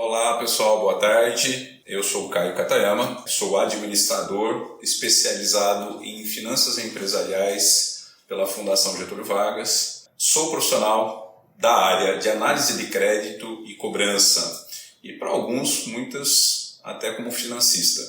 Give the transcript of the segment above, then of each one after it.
Olá pessoal, boa tarde. Eu sou o Caio Katayama, sou administrador especializado em finanças empresariais pela Fundação Getúlio Vargas. Sou profissional da área de análise de crédito e cobrança e para alguns, muitas até como financista.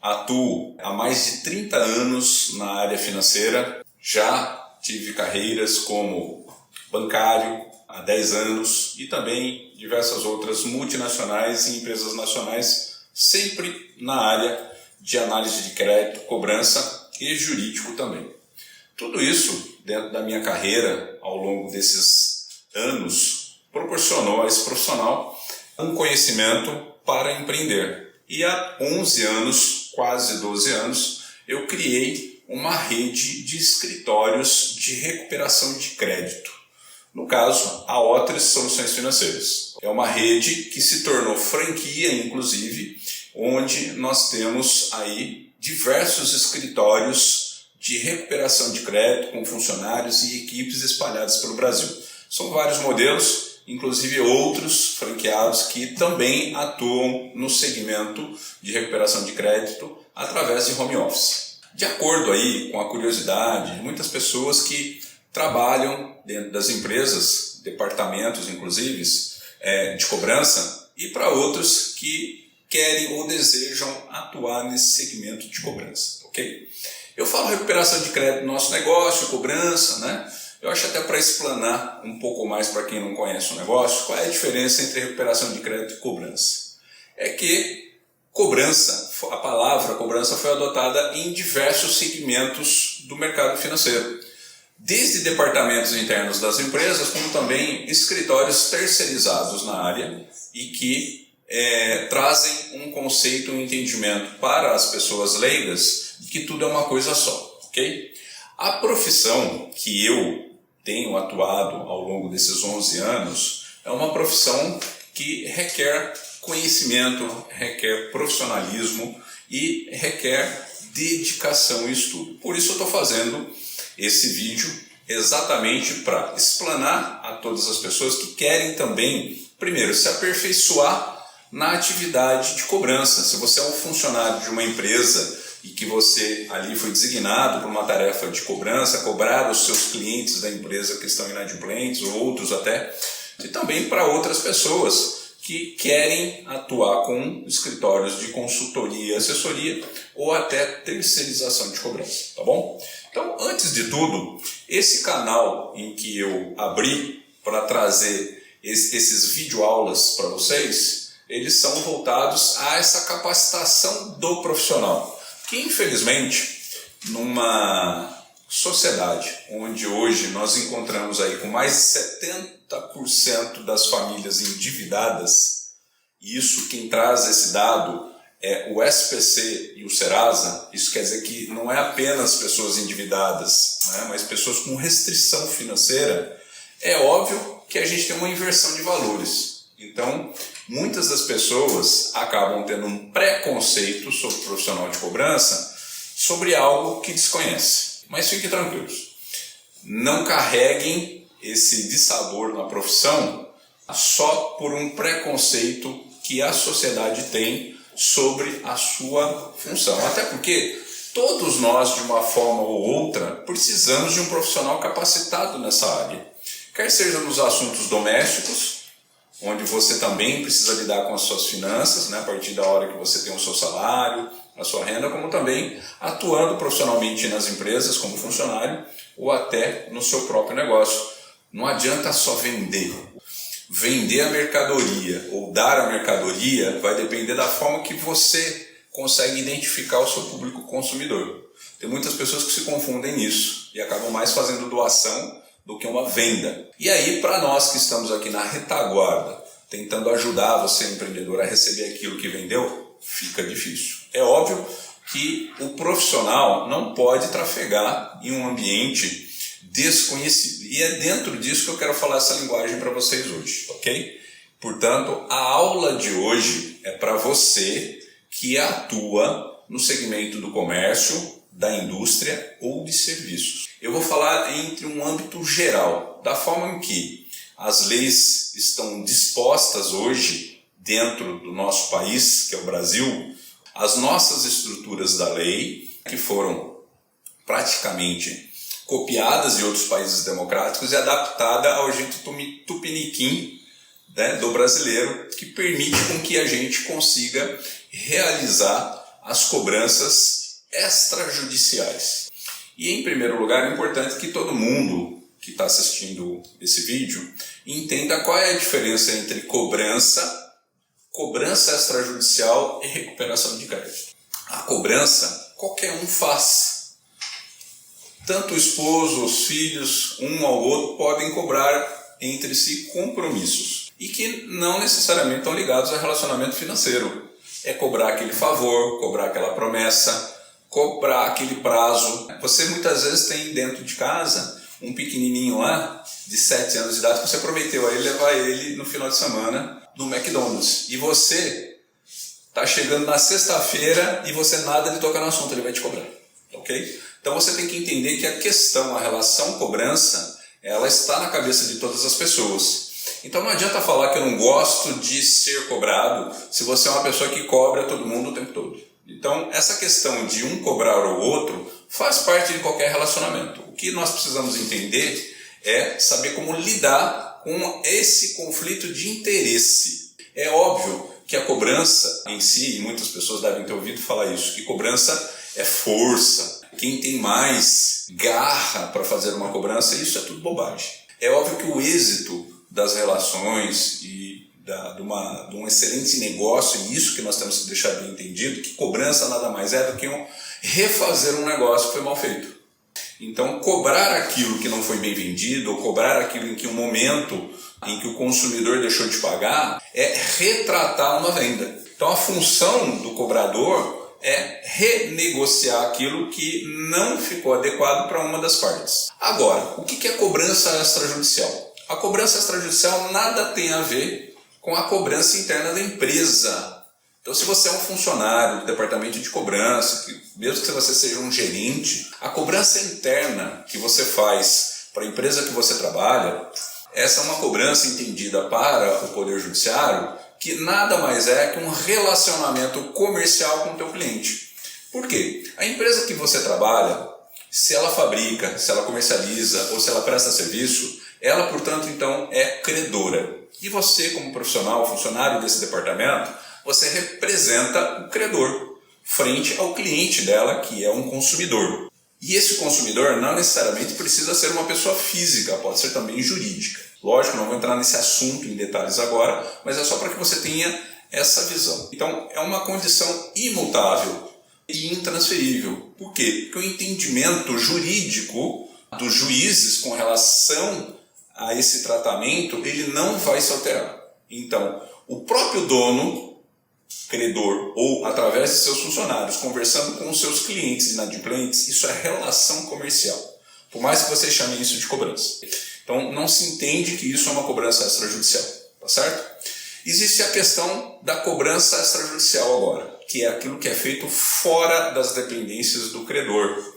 Atuo há mais de 30 anos na área financeira, já tive carreiras como bancário há 10 anos e também diversas outras multinacionais e empresas nacionais, sempre na área de análise de crédito, cobrança e jurídico também. Tudo isso, dentro da minha carreira, ao longo desses anos, proporcionou a esse profissional um conhecimento para empreender. E há 11 anos, quase 12 anos, eu criei uma rede de escritórios de recuperação de crédito. No caso, a Otris Soluções Financeiras. É uma rede que se tornou franquia, inclusive, onde nós temos aí diversos escritórios de recuperação de crédito com funcionários e equipes espalhadas pelo Brasil. São vários modelos, inclusive outros franqueados que também atuam no segmento de recuperação de crédito através de home office. De acordo aí com a curiosidade de muitas pessoas que trabalham dentro das empresas, departamentos inclusive, de cobrança, e para outros que querem ou desejam atuar nesse segmento de cobrança, ok? Eu falo recuperação de crédito no nosso negócio, cobrança, né? Eu acho até para explanar um pouco mais para quem não conhece o negócio, qual é a diferença entre recuperação de crédito e cobrança. É que cobrança, a palavra cobrança foi adotada em diversos segmentos do mercado financeiro. Desde departamentos internos das empresas, como também escritórios terceirizados na área e que trazem um conceito, um entendimento para as pessoas leigas de que tudo é uma coisa só, ok? A profissão que eu tenho atuado ao longo desses 11 anos é uma profissão que requer conhecimento, requer profissionalismo e requer dedicação e estudo. Por isso eu estou fazendo esse vídeo exatamente para explanar a todas as pessoas que querem também, primeiro, se aperfeiçoar na atividade de cobrança. Se você é um funcionário de uma empresa e que você ali foi designado para uma tarefa de cobrança, cobrar os seus clientes da empresa que estão inadimplentes, ou outros até, e também para outras pessoas que querem atuar com escritórios de consultoria e assessoria ou até terceirização de cobrança, tá bom? Então, antes de tudo, esse canal em que eu abri para trazer esses videoaulas para vocês, eles são voltados a essa capacitação do profissional, que infelizmente, numa sociedade onde hoje nós encontramos aí com mais de 70% das famílias endividadas, e isso quem traz esse dado é o SPC e o Serasa. Isso quer dizer que não é apenas pessoas endividadas, né, mas pessoas com restrição financeira. É óbvio que a gente tem uma inversão de valores. Então, muitas das pessoas acabam tendo um preconceito sobre o profissional de cobrança, sobre algo que desconhece. Mas fiquem tranquilos, não carreguem esse dissabor na profissão só por um preconceito que a sociedade tem sobre a sua função. Até porque todos nós, de uma forma ou outra, precisamos de um profissional capacitado nessa área. Quer seja nos assuntos domésticos, onde você também precisa lidar com as suas finanças, né, a partir da hora que você tem o seu salário, a sua renda, como também atuando profissionalmente nas empresas como funcionário ou até no seu próprio negócio. Não adianta só vender. Vender a mercadoria ou dar a mercadoria vai depender da forma que você consegue identificar o seu público consumidor. Tem muitas pessoas que se confundem nisso e acabam mais fazendo doação do que uma venda. E aí, para nós que estamos aqui na retaguarda, tentando ajudar você, empreendedor, a receber aquilo que vendeu, fica difícil. É óbvio que o profissional não pode trafegar em um ambiente desconhecido. E é dentro disso que eu quero falar essa linguagem para vocês hoje, ok? Portanto, a aula de hoje é para você que atua no segmento do comércio, da indústria ou de serviços. Eu vou falar entre um âmbito geral, da forma em que as leis estão dispostas hoje dentro do nosso país, que é o Brasil, as nossas estruturas da lei, que foram praticamente copiadas de outros países democráticos e adaptada ao jeito tupiniquim, né, do brasileiro, que permite com que a gente consiga realizar as cobranças extrajudiciais. E, em primeiro lugar, é importante que todo mundo que está assistindo esse vídeo entenda qual é a diferença entre cobrança extrajudicial e recuperação de crédito. A cobrança, qualquer um faz. Tanto o esposo, os filhos, um ao outro, podem cobrar entre si compromissos e que não necessariamente estão ligados ao relacionamento financeiro. É cobrar aquele favor, cobrar aquela promessa, cobrar aquele prazo. Você muitas vezes tem dentro de casa um pequenininho lá, de 7 anos de idade, que você prometeu a ele levar ele no final de semana no McDonald's. E você está chegando na sexta-feira e você nada de tocar no assunto, ele vai te cobrar. Ok? Então você tem que entender que a relação cobrança, ela está na cabeça de todas as pessoas. Então não adianta falar que eu não gosto de ser cobrado se você é uma pessoa que cobra todo mundo o tempo todo. Então essa questão de um cobrar o outro faz parte de qualquer relacionamento. O que nós precisamos entender é saber como lidar com esse conflito de interesse. É óbvio que a cobrança em si, e muitas pessoas devem ter ouvido falar isso, que cobrança é força. Quem tem mais garra para fazer uma cobrança, isso é tudo bobagem. É óbvio que o êxito das relações e de um excelente negócio, e isso que nós temos que deixar bem entendido, que cobrança nada mais é do que refazer um negócio que foi mal feito. Então, cobrar aquilo que não foi bem vendido, ou cobrar aquilo em que um momento em que o consumidor deixou de pagar, é retratar uma venda. Então, a função do cobrador é renegociar aquilo que não ficou adequado para uma das partes. Agora, o que é cobrança extrajudicial? A cobrança extrajudicial nada tem a ver com a cobrança interna da empresa. Então, se você é um funcionário do departamento de cobrança, mesmo que você seja um gerente, a cobrança interna que você faz para a empresa que você trabalha, essa é uma cobrança entendida para o Poder Judiciário, que nada mais é que um relacionamento comercial com o teu cliente. Por quê? A empresa que você trabalha, se ela fabrica, se ela comercializa ou se ela presta serviço, ela, portanto, então, é credora. E você, como profissional, funcionário desse departamento, você representa o credor frente ao cliente dela, que é um consumidor. E esse consumidor não necessariamente precisa ser uma pessoa física, pode ser também jurídica. Lógico, não vou entrar nesse assunto em detalhes agora, mas é só para que você tenha essa visão. Então, é uma condição imutável e intransferível. Por quê? Porque o entendimento jurídico dos juízes com relação a esse tratamento, ele não vai se alterar. Então, o próprio dono, credor, ou através de seus funcionários, conversando com os seus clientes inadimplentes, isso é relação comercial. Por mais que você chame isso de cobrança. Então, não se entende que isso é uma cobrança extrajudicial, tá certo? Existe a questão da cobrança extrajudicial agora, que é aquilo que é feito fora das dependências do credor.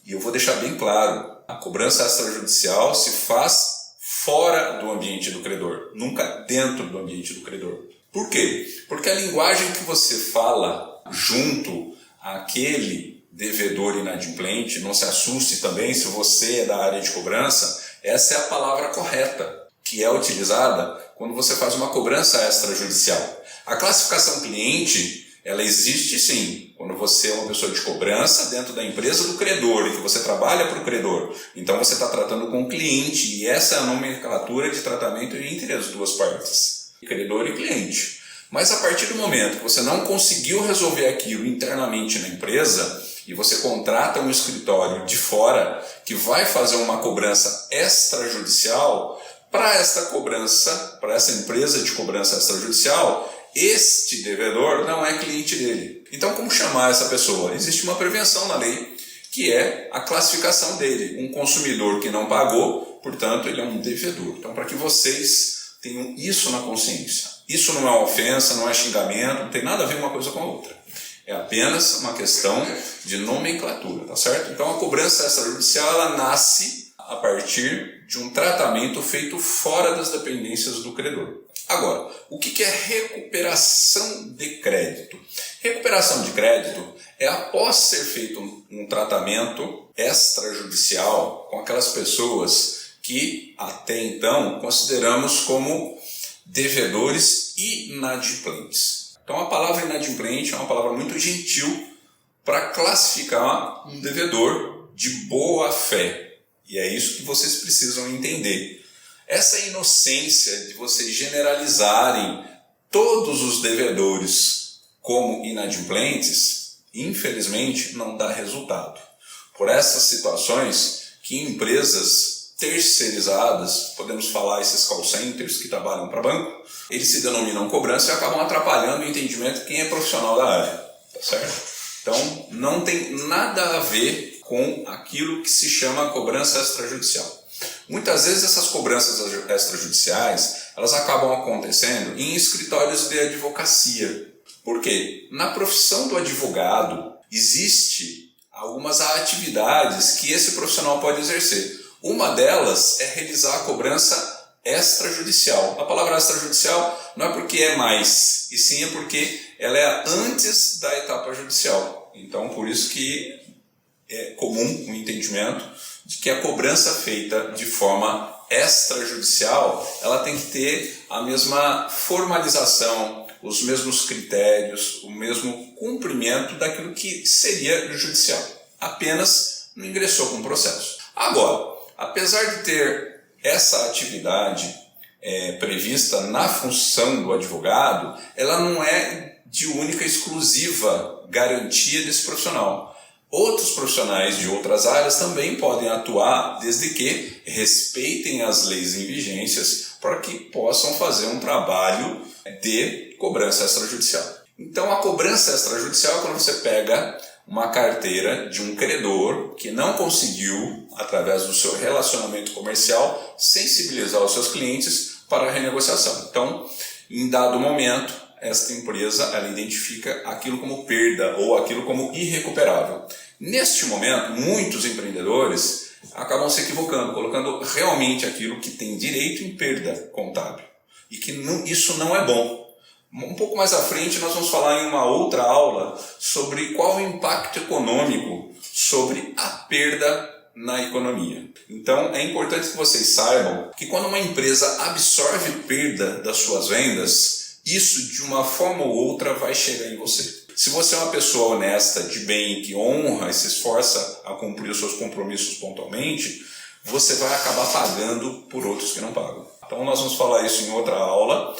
E eu vou deixar bem claro, a cobrança extrajudicial se faz fora do ambiente do credor, nunca dentro do ambiente do credor. Por quê? Porque a linguagem que você fala junto àquele devedor inadimplente, não se assuste também se você é da área de cobrança, essa é a palavra correta, que é utilizada quando você faz uma cobrança extrajudicial. A classificação cliente, ela existe sim, quando você é uma pessoa de cobrança dentro da empresa do credor e que você trabalha para o credor. Então você está tratando com o cliente e essa é a nomenclatura de tratamento entre as duas partes, credor e cliente. Mas a partir do momento que você não conseguiu resolver aquilo internamente na empresa e você contrata um escritório de fora que vai fazer uma cobrança extrajudicial, para esta cobrança, para essa empresa de cobrança extrajudicial, este devedor não é cliente dele. Então, como chamar essa pessoa? Existe uma prevenção na lei, que é a classificação dele. Um consumidor que não pagou, portanto, ele é um devedor. Então, para que vocês tenham isso na consciência. Isso não é uma ofensa, não é xingamento, não tem nada a ver uma coisa com a outra. É apenas uma questão de nomenclatura, tá certo? Então, a cobrança extrajudicial, ela nasce a partir de um tratamento feito fora das dependências do credor. Agora, o que é recuperação de crédito? Recuperação de crédito é após ser feito um tratamento extrajudicial com aquelas pessoas que até então consideramos como devedores inadimplentes. Então a palavra inadimplente é uma palavra muito gentil para classificar um devedor de boa fé. E é isso que vocês precisam entender. Essa inocência de vocês generalizarem todos os devedores como inadimplentes, infelizmente não dá resultado. Por essas situações que empresas terceirizadas, podemos falar esses call centers que trabalham para banco, eles se denominam cobrança e acabam atrapalhando o entendimento de quem é profissional da área, tá certo? Então não tem nada a ver com aquilo que se chama cobrança extrajudicial. Muitas vezes essas cobranças extrajudiciais, elas acabam acontecendo em escritórios de advocacia. Por quê? Na profissão do advogado existe algumas atividades que esse profissional pode exercer. Uma delas é realizar a cobrança extrajudicial. A palavra extrajudicial não é porque é mais, e sim é porque ela é antes da etapa judicial. Então, por isso que é comum o entendimento de que a cobrança feita de forma extrajudicial, ela tem que ter a mesma formalização, os mesmos critérios, o mesmo cumprimento daquilo que seria judicial. Apenas não ingressou com o processo. Agora, apesar de ter essa atividade prevista na função do advogado, ela não é de única e exclusiva garantia desse profissional. Outros profissionais de outras áreas também podem atuar desde que respeitem as leis em vigências para que possam fazer um trabalho de cobrança extrajudicial. Então a cobrança extrajudicial é quando você pega uma carteira de um credor que não conseguiu, através do seu relacionamento comercial, sensibilizar os seus clientes para a renegociação. Então, em dado momento, esta empresa ela identifica aquilo como perda ou aquilo como irrecuperável. Neste momento, muitos empreendedores acabam se equivocando, colocando realmente aquilo que tem direito em perda contábil. E que isso não é bom. Um pouco mais à frente nós vamos falar em uma outra aula sobre qual o impacto econômico sobre a perda na economia. Então é importante que vocês saibam que quando uma empresa absorve perda das suas vendas, isso de uma forma ou outra vai chegar em você. Se você é uma pessoa honesta, de bem, que honra e se esforça a cumprir os seus compromissos pontualmente, você vai acabar pagando por outros que não pagam. Então nós vamos falar isso em outra aula,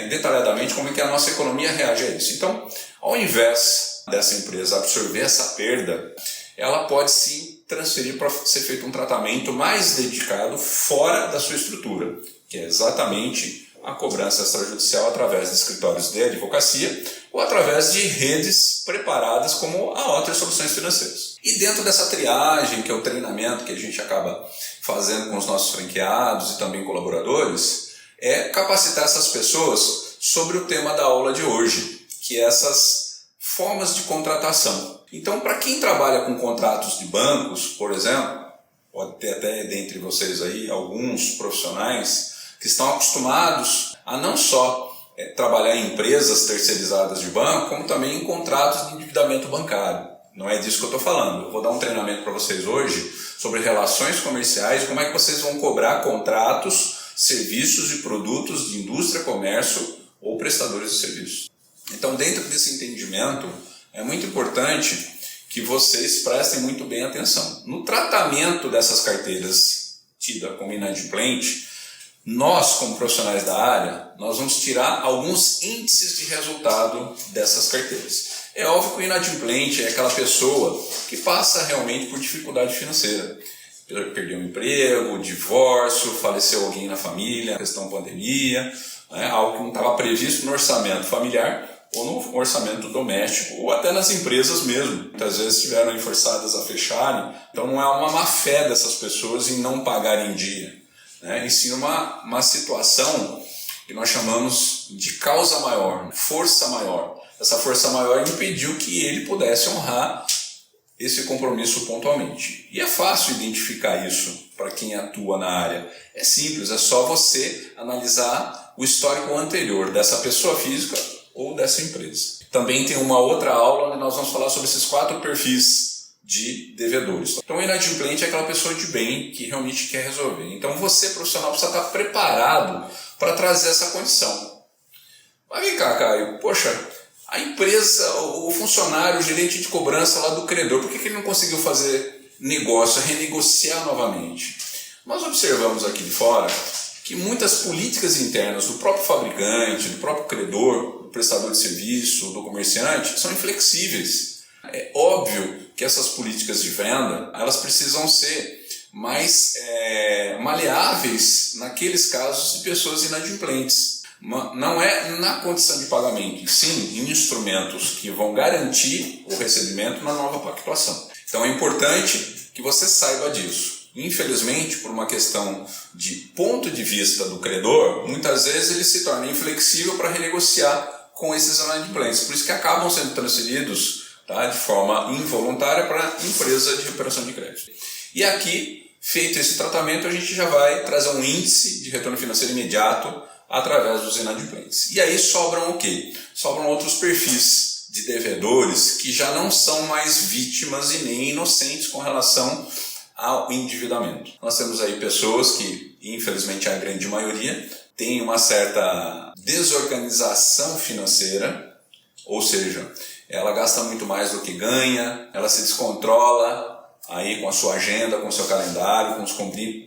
detalhadamente como é que a nossa economia reage a isso. Então, ao invés dessa empresa absorver essa perda, ela pode sim transferir para ser feito um tratamento mais dedicado fora da sua estrutura, que é exatamente a cobrança extrajudicial através de escritórios de advocacia ou através de redes preparadas como a Otter Soluções Financeiras. E dentro dessa triagem, que é o treinamento que a gente acaba fazendo com os nossos franqueados e também colaboradores, é capacitar essas pessoas sobre o tema da aula de hoje, que é essas formas de contratação. Então, para quem trabalha com contratos de bancos, por exemplo, pode ter até dentre vocês aí alguns profissionais que estão acostumados a não só trabalhar em empresas terceirizadas de banco, como também em contratos de endividamento bancário. Não é disso que eu estou falando. Eu vou dar um treinamento para vocês hoje sobre relações comerciais, como é que vocês vão cobrar contratos, serviços e produtos de indústria, comércio ou prestadores de serviços. Então, dentro desse entendimento, é muito importante que vocês prestem muito bem atenção. No tratamento dessas carteiras tidas como inadimplente, nós, como profissionais da área, nós vamos tirar alguns índices de resultado dessas carteiras. É óbvio que o inadimplente é aquela pessoa que passa realmente por dificuldade financeira. Perdeu um emprego, divórcio, faleceu alguém na família, questão pandemia, algo que não estava previsto no orçamento familiar ou no orçamento doméstico, ou até nas empresas mesmo. Muitas vezes estiveram forçadas a fecharem, então não é uma má fé dessas pessoas em não pagar em dia. E sim uma situação que nós chamamos de causa maior, força maior. Essa força maior impediu que ele pudesse honrar esse compromisso pontualmente. E é fácil identificar isso para quem atua na área. É simples, é só você analisar o histórico anterior dessa pessoa física ou dessa empresa. Também tem uma outra aula onde nós vamos falar sobre esses 4 perfis de devedores. Então, o inadimplente é aquela pessoa de bem que realmente quer resolver. Então, você, profissional, precisa estar preparado para trazer essa condição. Mas vem cá, Caio, poxa, a empresa, o funcionário, o gerente de cobrança lá do credor, por que ele não conseguiu fazer negócio, renegociar novamente? Nós observamos aqui de fora que muitas políticas internas do próprio fabricante, do próprio credor, do prestador de serviço, do comerciante, são inflexíveis. É óbvio que essas políticas de venda, elas precisam ser mais maleáveis naqueles casos de pessoas inadimplentes. Não é na condição de pagamento, sim em instrumentos que vão garantir o recebimento na nova pactuação. Então é importante que você saiba disso. Infelizmente, por uma questão de ponto de vista do credor, muitas vezes ele se torna inflexível para renegociar com esses inadimplentes. Por isso que acabam sendo transferidos, tá, de forma involuntária para a empresa de recuperação de crédito. E aqui, feito esse tratamento, a gente já vai trazer um índice de retorno financeiro imediato através dos inadimplentes. E aí sobram o quê? Sobram outros perfis de devedores que já não são mais vítimas e nem inocentes com relação ao endividamento. Nós temos aí pessoas que, infelizmente a grande maioria, tem uma certa desorganização financeira, ou seja, ela gasta muito mais do que ganha, ela se descontrola aí com a sua agenda, com o seu calendário, com os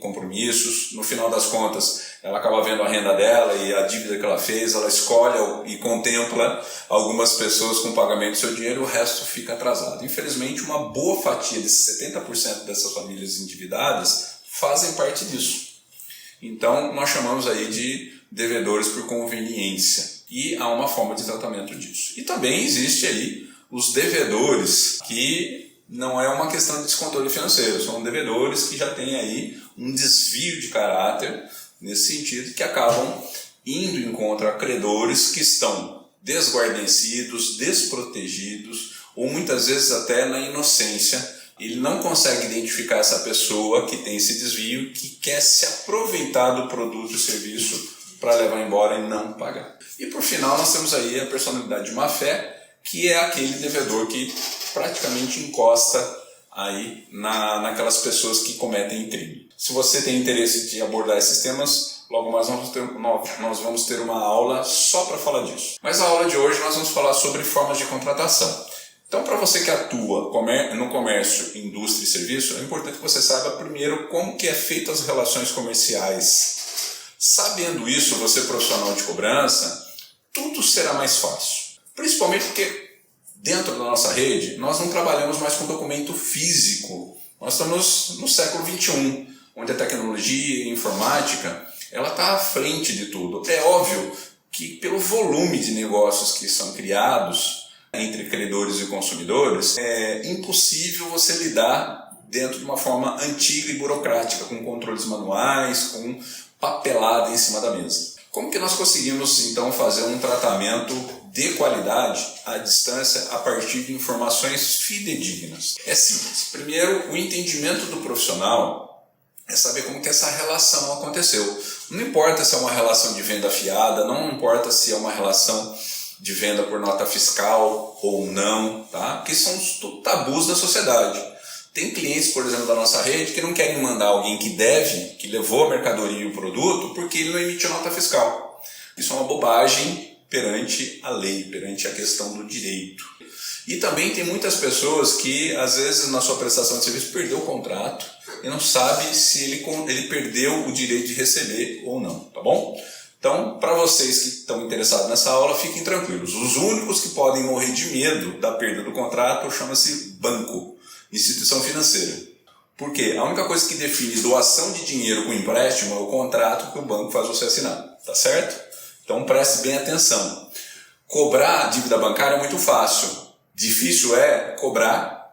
compromissos. No final das contas, ela acaba vendo a renda dela e a dívida que ela fez, ela escolhe e contempla algumas pessoas com pagamento do seu dinheiro, o resto fica atrasado. Infelizmente, uma boa fatia desses 70% dessas famílias endividadas fazem parte disso. Então, nós chamamos aí de devedores por conveniência. E há uma forma de tratamento disso. E também existe aí os devedores que não é uma questão de descontrole financeiro, são devedores que já têm aí um desvio de caráter nesse sentido, que acabam indo em contra credores que estão desguarnecidos, desprotegidos ou muitas vezes até na inocência. Ele não consegue identificar essa pessoa que tem esse desvio, que quer se aproveitar do produto e serviço para levar embora e não pagar. E por final nós temos aí a personalidade de má fé, que é aquele devedor que praticamente encosta aí naquelas pessoas que cometem crime. Se você tem interesse de abordar esses temas, logo mais nós vamos ter uma aula só para falar disso. Mas a aula de hoje nós vamos falar sobre formas de contratação. Então, para você que atua no comércio, indústria e serviço, é importante que você saiba primeiro como que é feita as relações comerciais. Sabendo isso, você profissional de cobrança, tudo será mais fácil. Principalmente porque dentro da nossa rede, nós não trabalhamos mais com documento físico. Nós estamos no século XXI, onde a tecnologia e a informática ela está à frente de tudo. É óbvio que pelo volume de negócios que são criados entre credores e consumidores, é impossível você lidar dentro de uma forma antiga e burocrática, com controles manuais, com papelada em cima da mesa. Como que nós conseguimos, então, fazer um tratamento de qualidade à distância a partir de informações fidedignas? É simples. Primeiro, o entendimento do profissional é saber como que essa relação aconteceu. Não importa se é uma relação de venda fiada, não importa se é uma relação de venda por nota fiscal ou não, tá? Porque são os tabus da sociedade. Tem clientes, por exemplo, da nossa rede que não querem mandar alguém que deve, que levou a mercadoria e o produto, porque ele não emitiu nota fiscal. Isso é uma bobagem perante a lei, perante a questão do direito. E também tem muitas pessoas que, às vezes, na sua prestação de serviço, perdeu o contrato e não sabe se ele perdeu o direito de receber ou não, tá bom? Então, para vocês que estão interessados nessa aula, fiquem tranquilos. Os únicos que podem morrer de medo da perda do contrato chama-se banco, instituição financeira. Por quê? A única coisa que define doação de dinheiro com empréstimo é o contrato que o banco faz você assinar, tá certo? Então preste bem atenção. Cobrar a dívida bancária é muito fácil. Difícil é cobrar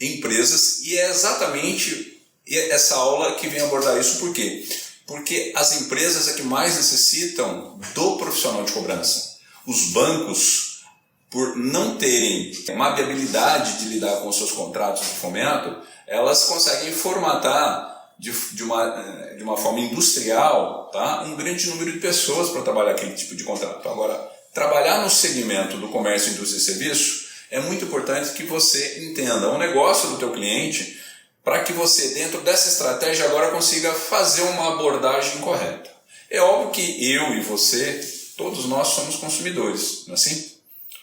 empresas e é exatamente essa aula que vem abordar isso. Por quê? Porque as empresas é que mais necessitam do profissional de cobrança. Os bancos, por não terem uma habilidade de lidar com os seus contratos de fomento, elas conseguem formatar de uma forma industrial, tá? Um grande número de pessoas para trabalhar aquele tipo de contrato. Agora, trabalhar no segmento do comércio, indústria e serviço é muito importante que você entenda o negócio do teu cliente para que você, dentro dessa estratégia, agora consiga fazer uma abordagem correta. É óbvio que eu e você, todos nós somos consumidores, não é assim?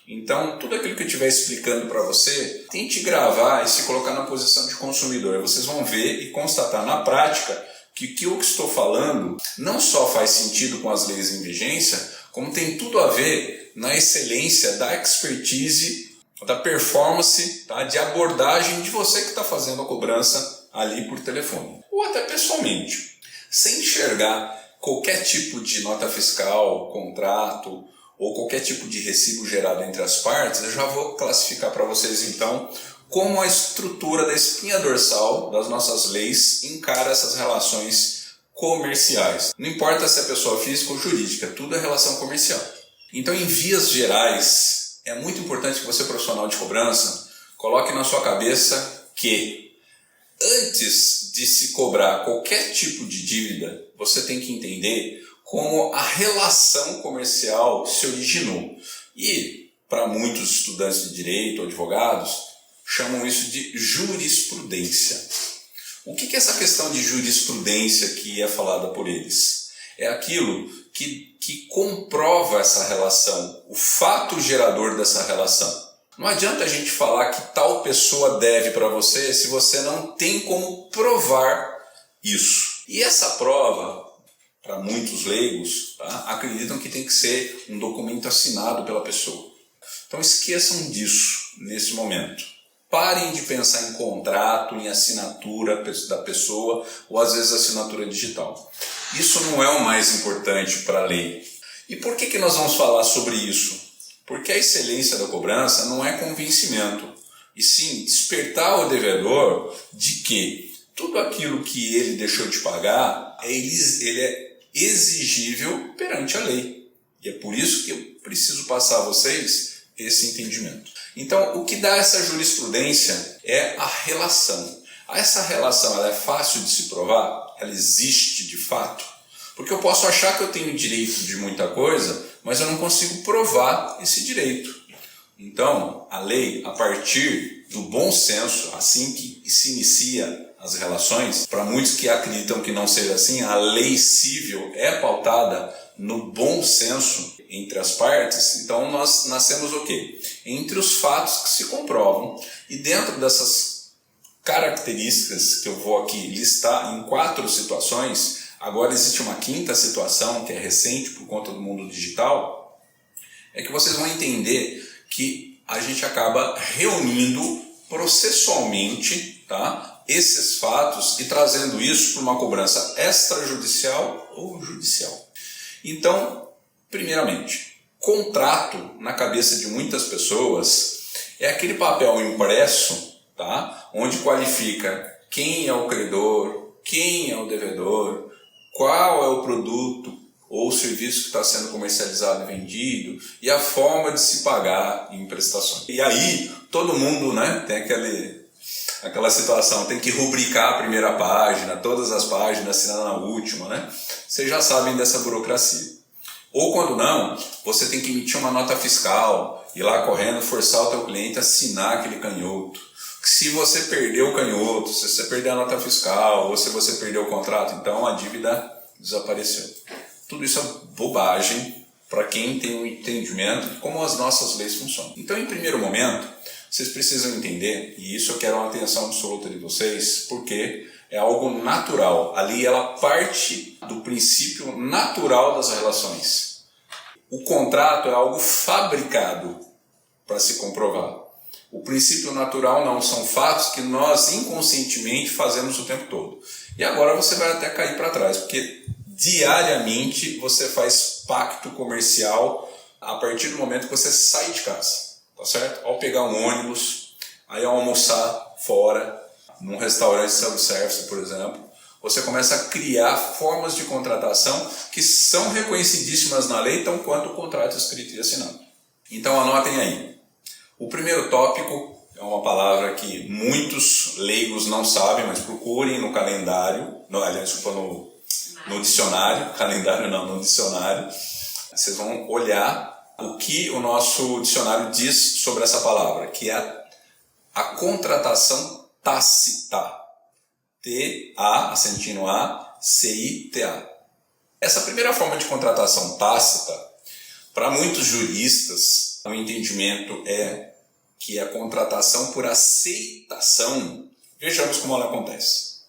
Então, tudo aquilo que eu estiver explicando para você, tente gravar e se colocar na posição de consumidor. Vocês vão ver e constatar na prática que o que eu estou falando não só faz sentido com as leis em vigência, como tem tudo a ver na excelência da expertise, da performance, tá? De abordagem de você que está fazendo a cobrança ali por telefone. Ou até pessoalmente. Sem enxergar qualquer tipo de nota fiscal, contrato ou qualquer tipo de recibo gerado entre as partes, eu já vou classificar para vocês então como a estrutura da espinha dorsal das nossas leis encara essas relações comerciais. Não importa se é pessoa física ou jurídica, tudo é relação comercial. Então, em vias gerais, é muito importante que você, profissional de cobrança, coloque na sua cabeça que antes de se cobrar qualquer tipo de dívida, você tem que entender como a relação comercial se originou. E, para muitos estudantes de direito ou advogados, chamam isso de jurisprudência. O que é essa questão de jurisprudência que é falada por eles? É aquilo que comprova essa relação, o fato gerador dessa relação. Não adianta a gente falar que tal pessoa deve para você se você não tem como provar isso. E essa prova, para muitos leigos, tá, acreditam que tem que ser um documento assinado pela pessoa. Então esqueçam disso nesse momento. Parem de pensar em contrato, em assinatura da pessoa ou às vezes assinatura digital. Isso não é o mais importante para a lei. E por que nós vamos falar sobre isso? Porque a excelência da cobrança não é convencimento, e sim despertar o devedor de que tudo aquilo que ele deixou de pagar, ele é exigível perante a lei. E é por isso que eu preciso passar a vocês esse entendimento. Então, o que dá essa jurisprudência é a relação. Essa relação ela é fácil de se provar? Ela existe de fato? Porque eu posso achar que eu tenho direito de muita coisa, mas eu não consigo provar esse direito. Então, a lei, a partir do bom senso, assim que se inicia as relações, para muitos que acreditam que não seja assim, a lei civil é pautada no bom senso entre as partes. Então nós nascemos o quê? Entre os fatos que se comprovam, e dentro dessas características que eu vou aqui listar em 4 situações, agora existe uma 5ª situação que é recente por conta do mundo digital, é que vocês vão entender que a gente acaba reunindo processualmente, tá, esses fatos e trazendo isso para uma cobrança extrajudicial ou judicial. Então, primeiramente, contrato na cabeça de muitas pessoas é aquele papel impresso, tá, onde qualifica quem é o credor, quem é o devedor, qual é o produto ou serviço que está sendo comercializado e vendido e a forma de se pagar em prestações. E aí, todo mundo, né, tem aquela situação, tem que rubricar a primeira página, todas as páginas, assinando na última, né? Vocês já sabem dessa burocracia. Ou quando não, você tem que emitir uma nota fiscal, ir lá correndo, forçar o teu cliente a assinar aquele canhoto. Se você perdeu o canhoto, se você perdeu a nota fiscal, ou se você perdeu o contrato, então a dívida desapareceu. Tudo isso é bobagem para quem tem um entendimento de como as nossas leis funcionam. Então, em primeiro momento, vocês precisam entender, e isso eu quero uma atenção absoluta de vocês, porque é algo natural. Ali ela parte do princípio natural das relações. O contrato é algo fabricado para se comprovar. O princípio natural não, são fatos que nós inconscientemente fazemos o tempo todo. E agora você vai até cair para trás, porque diariamente você faz pacto comercial a partir do momento que você sai de casa. Tá certo? Ao pegar um ônibus, aí ao almoçar fora, num restaurante self-service, por exemplo, você começa a criar formas de contratação que são reconhecidíssimas na lei, tão quanto o contrato escrito e assinado. Então anotem aí. O primeiro tópico, é uma palavra que muitos leigos não sabem, mas procurem no calendário, no dicionário, calendário não, no dicionário. Vocês vão olhar o que o nosso dicionário diz sobre essa palavra, que é a contratação tácita. T-A, acentinho A, C-I-T-A. Essa primeira forma de contratação tácita, para muitos juristas, o entendimento é que a contratação por aceitação, vejamos como ela acontece.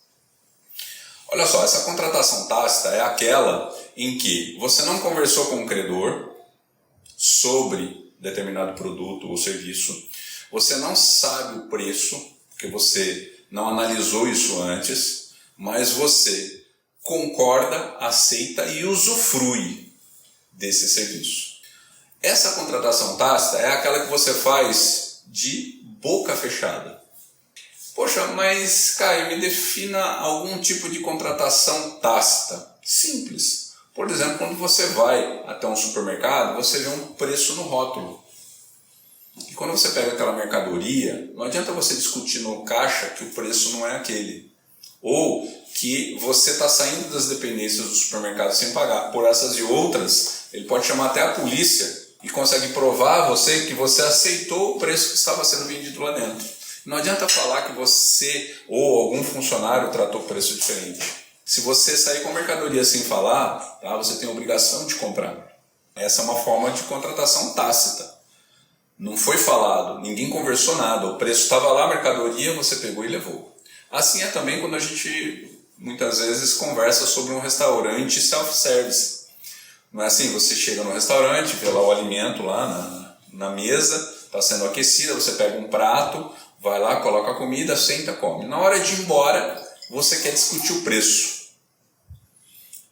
Olha só, essa contratação tácita é aquela em que você não conversou com o credor sobre determinado produto ou serviço, você não sabe o preço, porque você não analisou isso antes, mas você concorda, aceita e usufrui desse serviço. Essa contratação tácita é aquela que você faz de boca fechada. Poxa, mas Caio, me defina algum tipo de contratação tácita. Simples. Por exemplo, quando você vai até um supermercado, você vê um preço no rótulo. E quando você pega aquela mercadoria, não adianta você discutir no caixa que o preço não é aquele. Ou que você está saindo das dependências do supermercado sem pagar. Por essas e outras, ele pode chamar até a polícia e consegue provar a você que você aceitou o preço que estava sendo vendido lá dentro. Não adianta falar que você ou algum funcionário tratou o preço diferente. Se você sair com a mercadoria sem falar, tá, você tem a obrigação de comprar. Essa é uma forma de contratação tácita. Não foi falado, ninguém conversou nada, o preço estava lá, a mercadoria, você pegou e levou. Assim é também quando a gente muitas vezes conversa sobre um restaurante self-service. Não é assim, você chega no restaurante, vê lá o alimento lá na mesa, está sendo aquecida, você pega um prato, vai lá, coloca a comida, senta, come. Na hora de ir embora, você quer discutir o preço.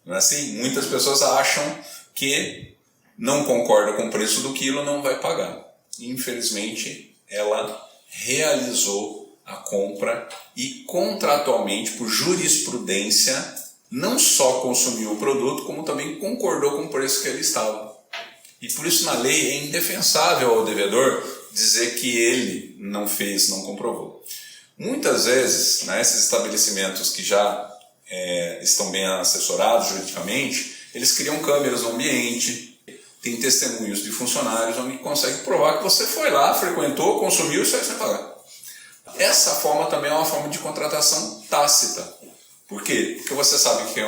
Não é assim? Muitas pessoas acham que não concorda com o preço do quilo, não vai pagar. Infelizmente, ela realizou a compra e contratualmente, por jurisprudência, não só consumiu o produto, como também concordou com o preço que ele estava. E por isso na lei é indefensável ao devedor dizer que ele não fez, não comprovou. Muitas vezes, né, esses estabelecimentos que já estão bem assessorados juridicamente, eles criam câmeras no ambiente, tem testemunhos de funcionários onde consegue provar que você foi lá, frequentou, consumiu e saiu sem pagar. Essa forma também é uma forma de contratação tácita. Por quê? Porque você sabe que é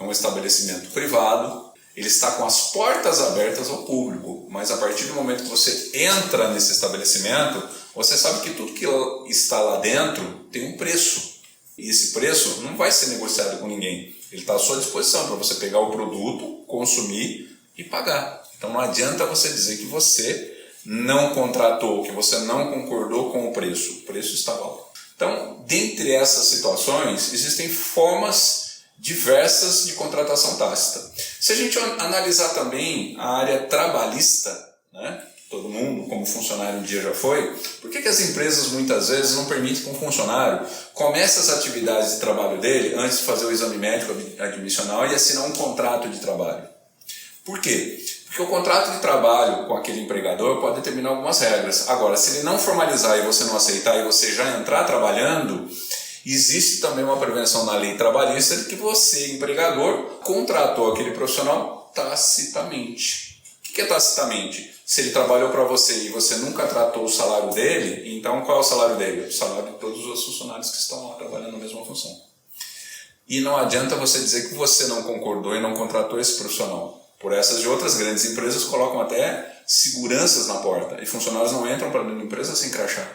um estabelecimento privado, ele está com as portas abertas ao público, mas a partir do momento que você entra nesse estabelecimento, você sabe que tudo que está lá dentro tem um preço. E esse preço não vai ser negociado com ninguém. Ele está à sua disposição para você pegar o produto, consumir e pagar. Então não adianta você dizer que você não contratou, que você não concordou com o preço estava lá. Então, dentre essas situações, existem formas diversas de contratação tácita. Se a gente analisar também a área trabalhista, né, todo mundo como funcionário um dia já foi, por que as empresas muitas vezes não permitem que um funcionário comece as atividades de trabalho dele antes de fazer o exame médico admissional e assinar um contrato de trabalho? Por quê? Porque o contrato de trabalho com aquele empregador pode determinar algumas regras. Agora, se ele não formalizar e você não aceitar e você já entrar trabalhando, existe também uma prevenção na lei trabalhista de que você, empregador, contratou aquele profissional tacitamente. O que é tacitamente? Se ele trabalhou para você e você nunca tratou o salário dele, então qual é o salário dele? O salário de todos os funcionários que estão lá trabalhando na mesma função. E não adianta você dizer que você não concordou e não contratou esse profissional. Por essas e outras grandes empresas colocam até seguranças na porta e funcionários não entram para dentro da empresa sem crachá.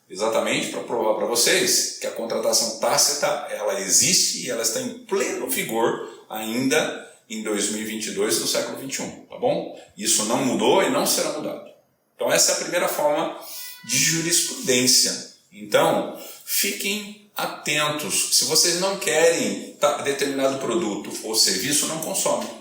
Exatamente para provar para vocês que a contratação tácita ela existe e ela está em pleno vigor ainda em 2022 do século 21, tá bom? Isso não mudou e não será mudado. Então essa é a primeira forma de jurisprudência. Então fiquem atentos. Se vocês não querem determinado produto ou serviço, não consomem.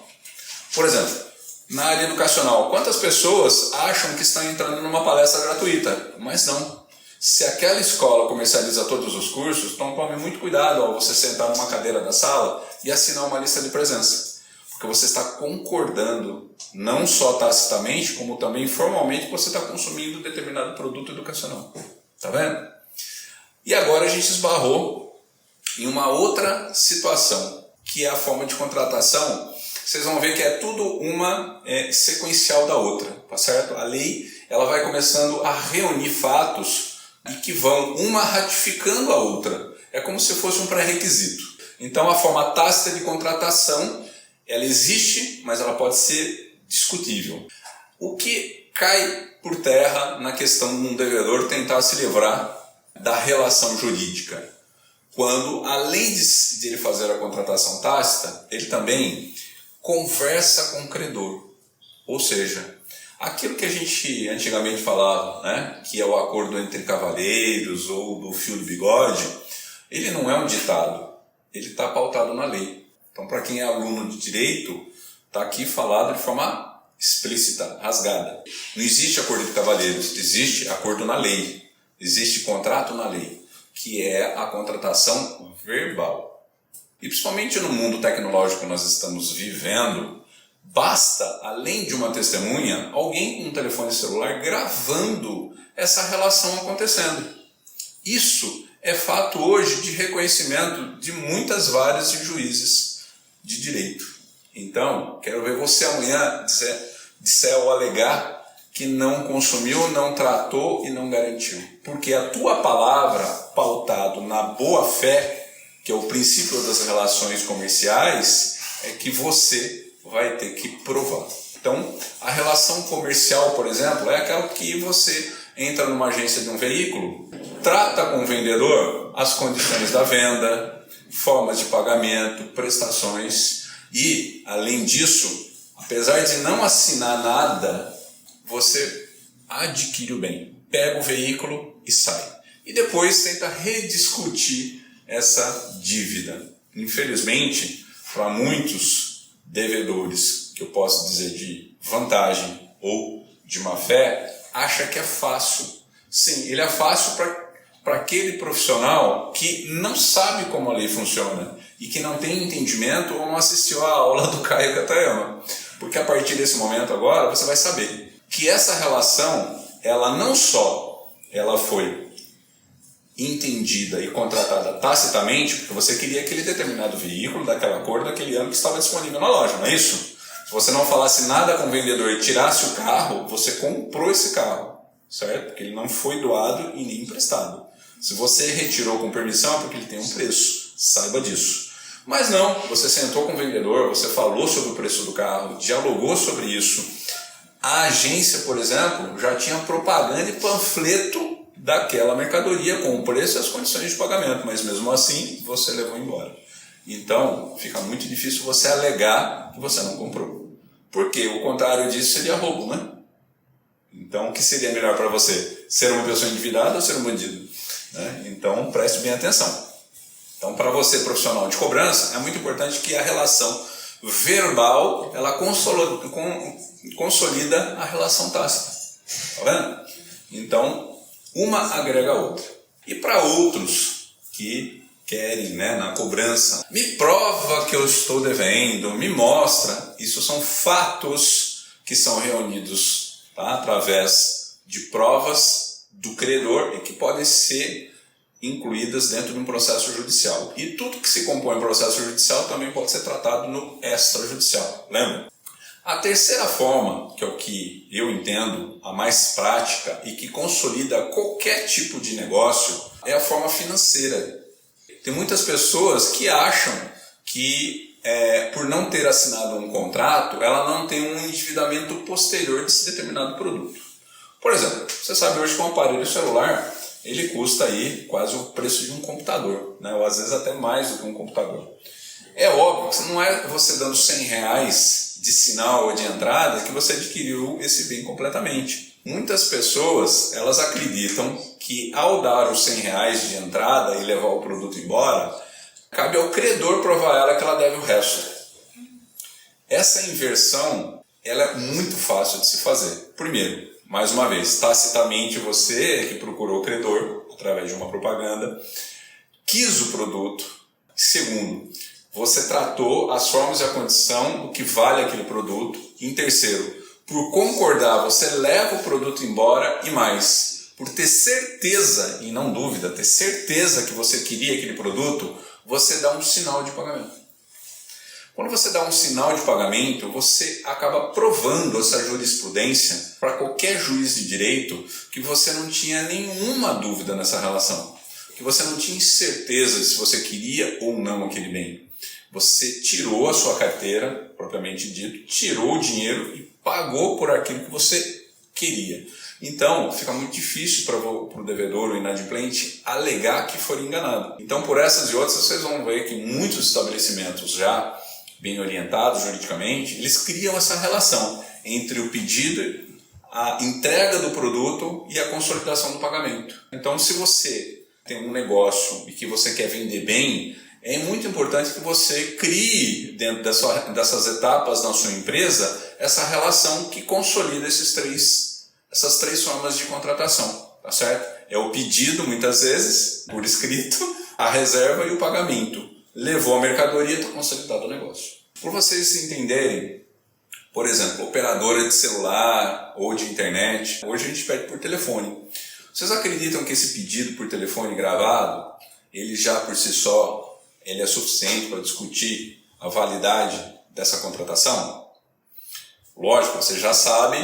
Por exemplo, na área educacional, quantas pessoas acham que estão entrando numa palestra gratuita? Mas não. Se aquela escola comercializa todos os cursos, então tome muito cuidado ao você sentar numa cadeira da sala e assinar uma lista de presença. Porque você está concordando, não só tacitamente, como também formalmente, que você está consumindo determinado produto educacional. Tá vendo? E agora a gente esbarrou em uma outra situação, que é a forma de contratação. Vocês vão ver que é tudo uma sequencial da outra, tá certo? A lei ela vai começando a reunir fatos e que vão uma ratificando a outra. É como se fosse um pré-requisito. Então a forma tácita de contratação, ela existe, mas ela pode ser discutível. O que cai por terra na questão de um devedor tentar se livrar da relação jurídica? Quando, além de ele fazer a contratação tácita, ele também conversa com o credor. Ou seja, aquilo que a gente antigamente falava, né, que é o acordo entre cavalheiros ou do fio do bigode, ele não é um ditado, ele está pautado na lei. Então, para quem é aluno de direito, está aqui falado de forma explícita, rasgada. Não existe acordo de cavalheiros, existe acordo na lei, existe contrato na lei, que é a contratação verbal. E principalmente no mundo tecnológico que nós estamos vivendo, basta, além de uma testemunha, alguém com um telefone celular gravando essa relação acontecendo. Isso é fato hoje de reconhecimento de muitas varas de juízes de direito. Então, quero ver você amanhã disser ou alegar que não consumiu, não tratou e não garantiu. Porque a tua palavra, pautado na boa-fé, que é o princípio das relações comerciais, é que você vai ter que provar. Então, a relação comercial, por exemplo, é aquela que você entra numa agência de um veículo, trata com o vendedor as condições da venda, formas de pagamento, prestações e, além disso, apesar de não assinar nada, você adquire o bem, pega o veículo e sai. E depois tenta rediscutir essa dívida. Infelizmente, para muitos devedores, que eu posso dizer de vantagem ou de má fé, acha que é fácil. Sim, ele é fácil para aquele profissional que não sabe como a lei funciona e que não tem entendimento ou não assistiu à aula do Caio Katayama. Porque a partir desse momento agora, você vai saber que essa relação, ela não só ela foi entendida e contratada tacitamente, porque você queria aquele determinado veículo, daquela cor, daquele ano que estava disponível na loja, não é isso? Se você não falasse nada com o vendedor e tirasse o carro, você comprou esse carro, certo? Porque ele não foi doado e nem emprestado. Se você retirou com permissão, é porque ele tem um preço, saiba disso. Mas não, você sentou com o vendedor, você falou sobre o preço do carro, dialogou sobre isso. A agência, por exemplo, já tinha propaganda e panfleto daquela mercadoria com o preço e as condições de pagamento, mas mesmo assim você levou embora. Então fica muito difícil você alegar que você não comprou, porque o contrário disso seria roubo, né? Então o que seria melhor para você? Ser uma pessoa endividada ou ser um bandido? Né? Então preste bem atenção. Então, para você profissional de cobrança, é muito importante que a relação verbal ela consolida a relação tácita. Tá vendo? Então uma agrega a outra. E para outros que querem, né, na cobrança, me prova que eu estou devendo, me mostra, isso são fatos que são reunidos, tá, através de provas do credor e que podem ser incluídas dentro de um processo judicial. E tudo que se compõe em processo judicial também pode ser tratado no extrajudicial. Lembra? A terceira forma, que é o que eu entendo, a mais prática e que consolida qualquer tipo de negócio, é a forma financeira. Tem muitas pessoas que acham que, por não ter assinado um contrato, ela não tem um endividamento posterior desse determinado produto. Por exemplo, você sabe hoje que um aparelho celular ele custa aí quase o preço de um computador, né? Ou às vezes até mais do que um computador. É óbvio que não é você dando R$100 de sinal ou de entrada que você adquiriu esse bem completamente. Muitas pessoas elas acreditam que ao dar os R$100 de entrada e levar o produto embora, cabe ao credor provar a ela que ela deve o resto. Essa inversão ela é muito fácil de se fazer. Primeiro, mais uma vez, tacitamente você que procurou o credor através de uma propaganda, quis o produto. Segundo, você tratou as formas e a condição do que vale aquele produto. Em terceiro, por concordar, você leva o produto embora e mais. por ter certeza, e não dúvida, ter certeza que você queria aquele produto, você dá um sinal de pagamento. Quando você dá um sinal de pagamento, você acaba provando essa jurisprudência para qualquer juiz de direito que você não tinha nenhuma dúvida nessa relação, que você não tinha certeza se você queria ou não aquele bem. Você tirou a sua carteira, propriamente dito, tirou o dinheiro e pagou por aquilo que você queria. Então, fica muito difícil para o devedor ou inadimplente alegar que foi enganado. Então, por essas e outras, vocês vão ver que muitos estabelecimentos já bem orientados juridicamente, eles criam essa relação entre o pedido, a entrega do produto e a consolidação do pagamento. Então, se você tem um negócio e que você quer vender bem, é muito importante que você crie dentro dessas etapas na sua empresa essa relação que consolida essas três formas de contratação, tá certo? É o pedido, muitas vezes, por escrito, a reserva e o pagamento. Levou a mercadoria, está consolidado o negócio. Por vocês entenderem, por exemplo, operadora de celular ou de internet, hoje a gente pede por telefone. Vocês acreditam que esse pedido por telefone gravado, ele já por si só, ele é suficiente para discutir a validade dessa contratação? Lógico, você já sabe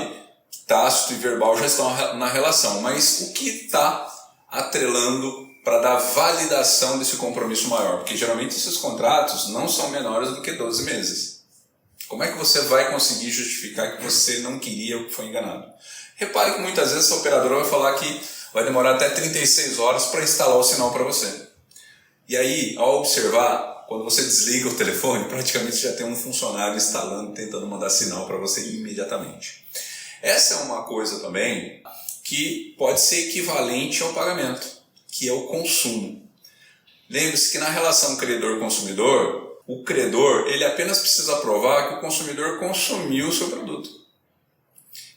que tácito e verbal já estão na relação, mas o que está atrelando para dar validação desse compromisso maior? Porque geralmente esses contratos não são menores do que 12 meses. Como é que você vai conseguir justificar que você não queria ou que foi enganado? Repare que muitas vezes a operadora vai falar que vai demorar até 36 horas para instalar o sinal para você. E aí, ao observar, quando você desliga o telefone, praticamente já tem um funcionário instalando, tentando mandar sinal para você imediatamente. Essa é uma coisa também que pode ser equivalente ao pagamento, que é o consumo. Lembre-se que na relação credor-consumidor, o credor ele apenas precisa provar que o consumidor consumiu o seu produto.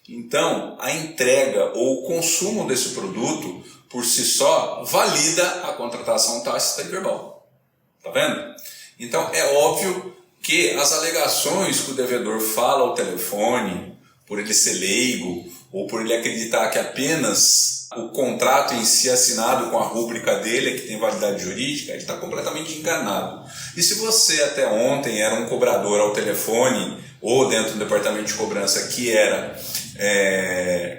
Então, a entrega ou o consumo desse produto, por si só, valida a contratação tácita e verbal. Tá vendo? Então, é óbvio que as alegações que o devedor fala ao telefone, por ele ser leigo, ou por ele acreditar que apenas o contrato em si assinado com a rúbrica dele é que tem validade jurídica, ele está completamente enganado. E se você até ontem era um cobrador ao telefone, ou dentro do departamento de cobrança que era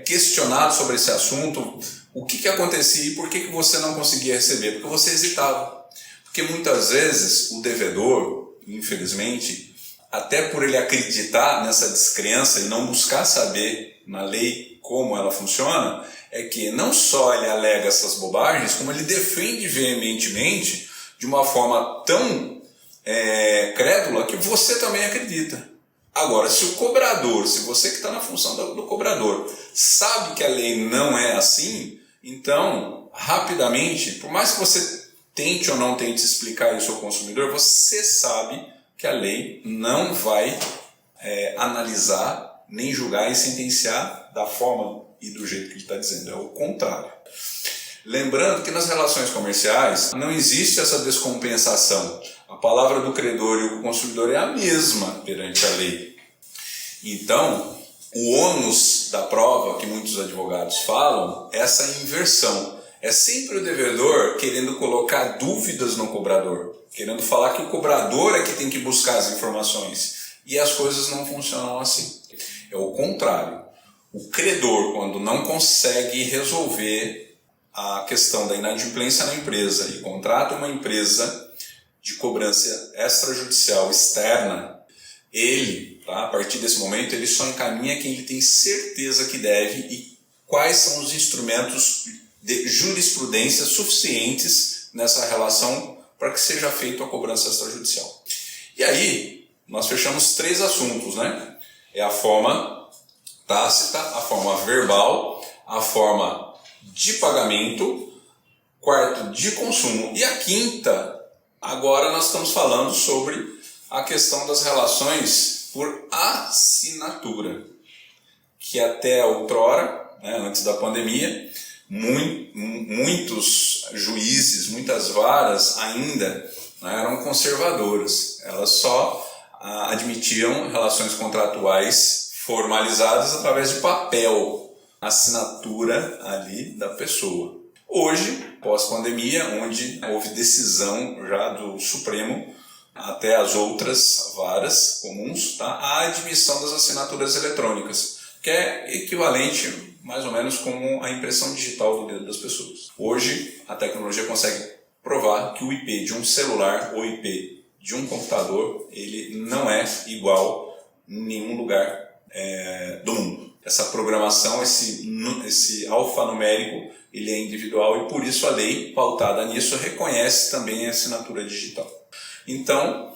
questionado sobre esse assunto, o que acontecia e por que você não conseguia receber? Porque você hesitava. Porque muitas vezes o devedor, infelizmente, até por ele acreditar nessa descrença e não buscar saber na lei como ela funciona, é que não só ele alega essas bobagens, como ele defende veementemente de uma forma tão crédula que você também acredita. Agora, se o cobrador, se você que está na função do cobrador, sabe que a lei não é assim, então, rapidamente, por mais que você tente ou não tente explicar isso ao consumidor, você sabe que a lei não vai analisar, nem julgar e sentenciar da forma e do jeito que ele está dizendo, é o contrário. Lembrando que nas relações comerciais não existe essa descompensação. A palavra do credor e o consumidor é a mesma perante a lei. Então, o ônus da prova que muitos advogados falam é essa inversão. É sempre o devedor querendo colocar dúvidas no cobrador, querendo falar que o cobrador é que tem que buscar as informações. E as coisas não funcionam assim. É o contrário. O credor, quando não consegue resolver a questão da inadimplência na empresa e contrata uma empresa de cobrança extrajudicial externa, ele, a partir desse momento, ele só encaminha quem ele tem certeza que deve e quais são os instrumentos de jurisprudência suficientes nessa relação para que seja feita a cobrança extrajudicial. E aí, nós fechamos 3 assuntos, né? É a forma tácita, a forma verbal, a forma de pagamento, quarto, de consumo. E a quinta, agora nós estamos falando sobre a questão das relações por assinatura, que até outrora, antes da pandemia, muitos juízes, muitas varas ainda eram conservadoras. Elas só admitiam relações contratuais formalizadas através de papel, assinatura ali da pessoa. Hoje, pós-pandemia, onde houve decisão já do Supremo até as outras varas comuns, tá? A admissão das assinaturas eletrônicas, que é equivalente mais ou menos como a impressão digital do dedo das pessoas. Hoje, a tecnologia consegue provar que o IP de um celular ou IP de um computador, ele não é igual em nenhum lugar do mundo. Essa programação, esse alfanumérico, ele é individual e por isso a lei pautada nisso reconhece também a assinatura digital. Então,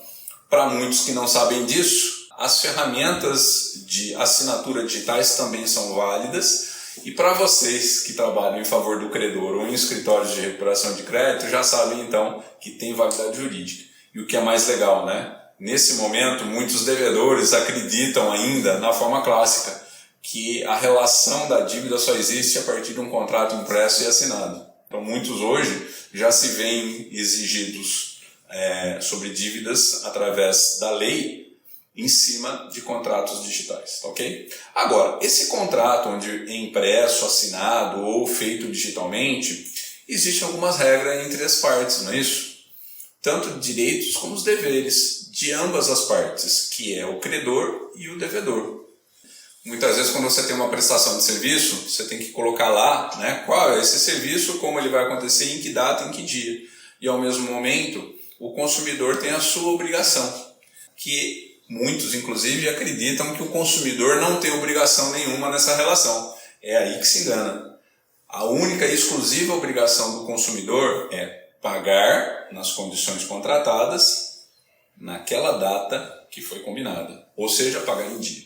para muitos que não sabem disso, as ferramentas de assinatura digitais também são válidas. E para vocês que trabalham em favor do credor ou em escritórios de recuperação de crédito, já sabem então que tem validade jurídica. E o que é mais legal, né? Nesse momento, muitos devedores acreditam ainda na forma clássica, que a relação da dívida só existe a partir de um contrato impresso e assinado. Então, muitos hoje já se veem exigidos sobre dívidas através da lei em cima de contratos digitais, ok? Agora, esse contrato onde é impresso, assinado ou feito digitalmente, existem algumas regras entre as partes, não é isso? Tanto direitos como os deveres de ambas as partes, que é o credor e o devedor. Muitas vezes, quando você tem uma prestação de serviço, você tem que colocar lá, né, qual é esse serviço, como ele vai acontecer, em que data, em que dia. E, ao mesmo momento, o consumidor tem a sua obrigação, que muitos, inclusive, acreditam que o consumidor não tem obrigação nenhuma nessa relação. É aí que se engana. A única e exclusiva obrigação do consumidor é pagar nas condições contratadas naquela data que foi combinada, ou seja, pagar em dia.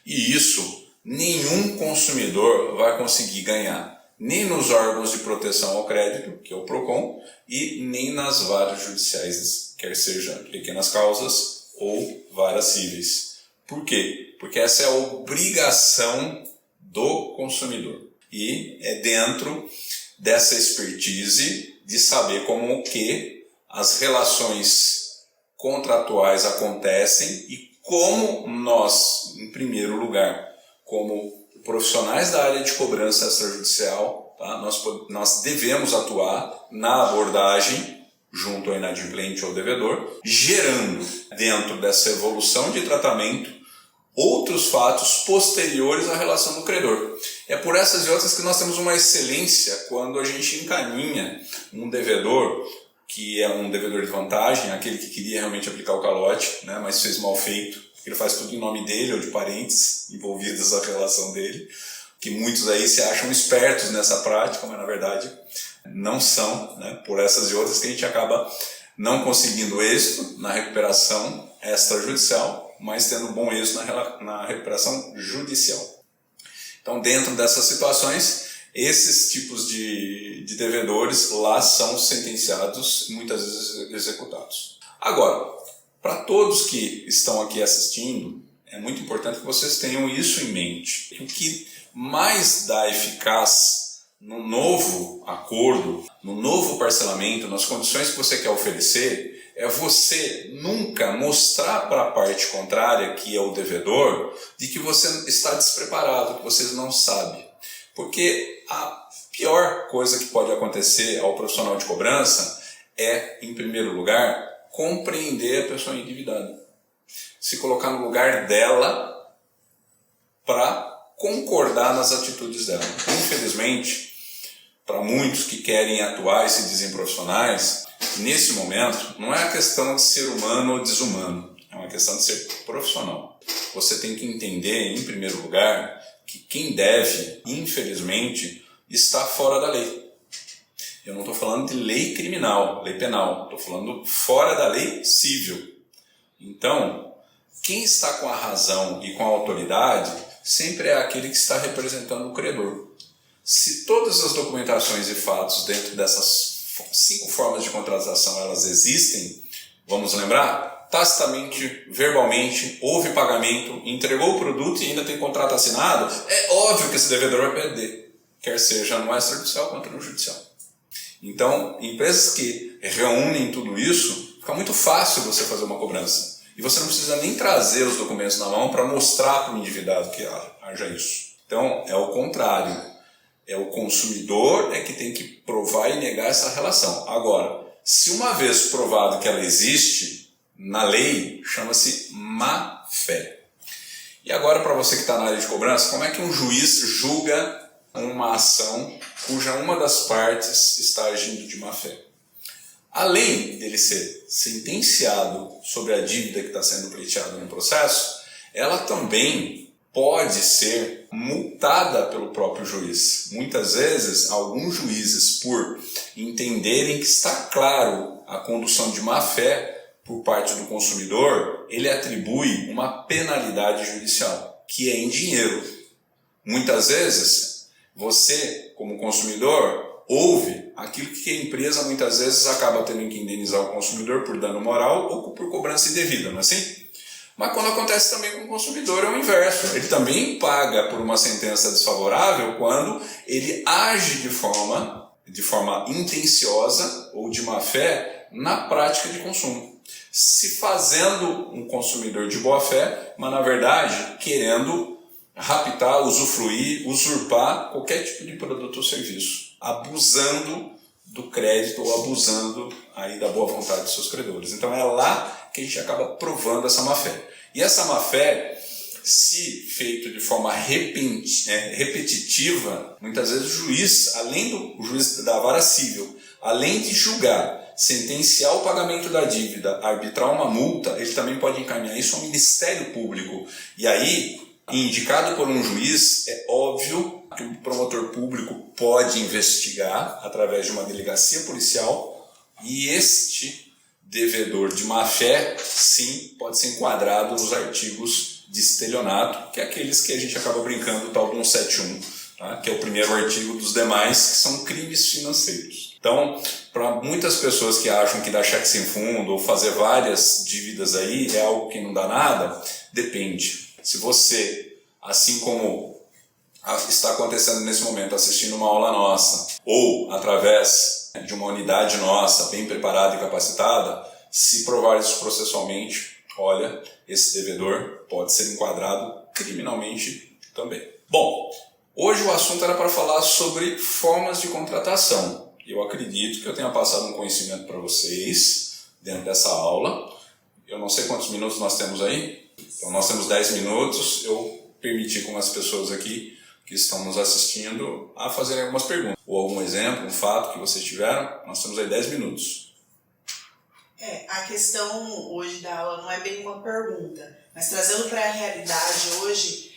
E isso nenhum consumidor vai conseguir ganhar, nem nos órgãos de proteção ao crédito, que é o PROCON, e nem nas varas judiciais, quer seja pequenas causas ou varas cíveis. Por quê? Porque essa é a obrigação do consumidor. E é dentro dessa expertise de saber como que as relações contratuais acontecem e como nós, em primeiro lugar, como profissionais da área de cobrança extrajudicial, tá? Nós devemos atuar na abordagem junto ao inadimplente ou devedor, gerando dentro dessa evolução de tratamento outros fatos posteriores à relação do credor. É por essas e outras que nós temos uma excelência quando a gente encaminha um devedor, que é um devedor de vantagem, aquele que queria realmente aplicar o calote, né, mas fez mal feito, ele faz tudo em nome dele ou de parentes envolvidos na relação dele, que muitos aí se acham espertos nessa prática, mas na verdade não são, né, por essas e outras que a gente acaba não conseguindo êxito na recuperação extrajudicial, mas tendo bom êxito na recuperação judicial. Então, dentro dessas situações, esses tipos de devedores lá são sentenciados e muitas vezes executados. Agora, para todos que estão aqui assistindo, é muito importante que vocês tenham isso em mente. O que mais dá eficaz no novo acordo, no novo parcelamento, nas condições que você quer oferecer, é você nunca mostrar para a parte contrária, que é o devedor, de que você está despreparado, que você não sabe. Porque a pior coisa que pode acontecer ao profissional de cobrança é, em primeiro lugar, compreender a pessoa endividada. Se colocar no lugar dela para concordar nas atitudes dela. Infelizmente, para muitos que querem atuar e se dizem profissionais, nesse momento, não é a questão de ser humano ou desumano, é uma questão de ser profissional. Você tem que entender, em primeiro lugar, que quem deve, infelizmente, está fora da lei. Eu não estou falando de lei criminal, lei penal, estou falando fora da lei civil. Então, quem está com a razão e com a autoridade sempre é aquele que está representando o credor. Se todas as documentações e fatos dentro dessas 5 formas de contratação elas existem, vamos lembrar, tacitamente, verbalmente, houve pagamento, entregou o produto e ainda tem contrato assinado, é óbvio que esse devedor vai perder, quer seja no extrajudicial quanto no judicial. Então, empresas que reúnem tudo isso, fica muito fácil você fazer uma cobrança. E você não precisa nem trazer os documentos na mão para mostrar para o endividado que haja isso. Então, é o contrário. É o consumidor que tem que provar e negar essa relação. Agora, se uma vez provado que ela existe, na lei, chama-se má-fé. E agora, para você que está na área de cobrança, como é que um juiz julga uma ação cuja uma das partes está agindo de má-fé? Além dele ser sentenciado sobre a dívida que está sendo pleiteada no processo, ela também pode ser multada pelo próprio juiz. Muitas vezes, alguns juízes, por entenderem que está claro a condução de má-fé por parte do consumidor, ele atribui uma penalidade judicial, que é em dinheiro. Muitas vezes, você, como consumidor, ouve aquilo que a empresa muitas vezes acaba tendo que indenizar o consumidor por dano moral ou por cobrança indevida, não é assim? Mas quando acontece também com o consumidor é o inverso. Ele também paga por uma sentença desfavorável quando ele age de forma intenciosa ou de má fé na prática de consumo. Se fazendo um consumidor de boa fé, mas na verdade querendo raptar, usufruir, usurpar qualquer tipo de produto ou serviço, abusando do crédito ou abusando aí da boa vontade dos seus credores. Então é lá que a gente acaba provando essa má-fé. E essa má-fé, se feito de forma repetitiva, muitas vezes o juiz, o juiz da vara civil, além de julgar, sentenciar o pagamento da dívida, arbitrar uma multa, ele também pode encaminhar isso ao Ministério Público. E aí, indicado por um juiz, é óbvio que o promotor público pode investigar através de uma delegacia policial e este devedor de má-fé, sim, pode ser enquadrado nos artigos de estelionato, que é aqueles que a gente acaba brincando, o tal do 171, tá? Que é o primeiro artigo dos demais, que são crimes financeiros. Então, para muitas pessoas que acham que dar cheque sem fundo ou fazer várias dívidas aí é algo que não dá nada, depende. Se você, assim como está acontecendo nesse momento, assistindo uma aula nossa, ou através de uma unidade nossa, bem preparada e capacitada, se provar isso processualmente, olha, esse devedor pode ser enquadrado criminalmente também. Bom, hoje o assunto era para falar sobre formas de contratação. Eu acredito que eu tenha passado um conhecimento para vocês dentro dessa aula. Eu não sei quantos minutos nós temos aí. Então nós temos 10 minutos. Eu permiti com as pessoas aqui que estão nos assistindo a fazerem algumas perguntas. Ou algum exemplo, um fato que vocês tiveram. Nós temos aí 10 minutos. A questão hoje da aula não é bem uma pergunta, mas trazendo para a realidade hoje,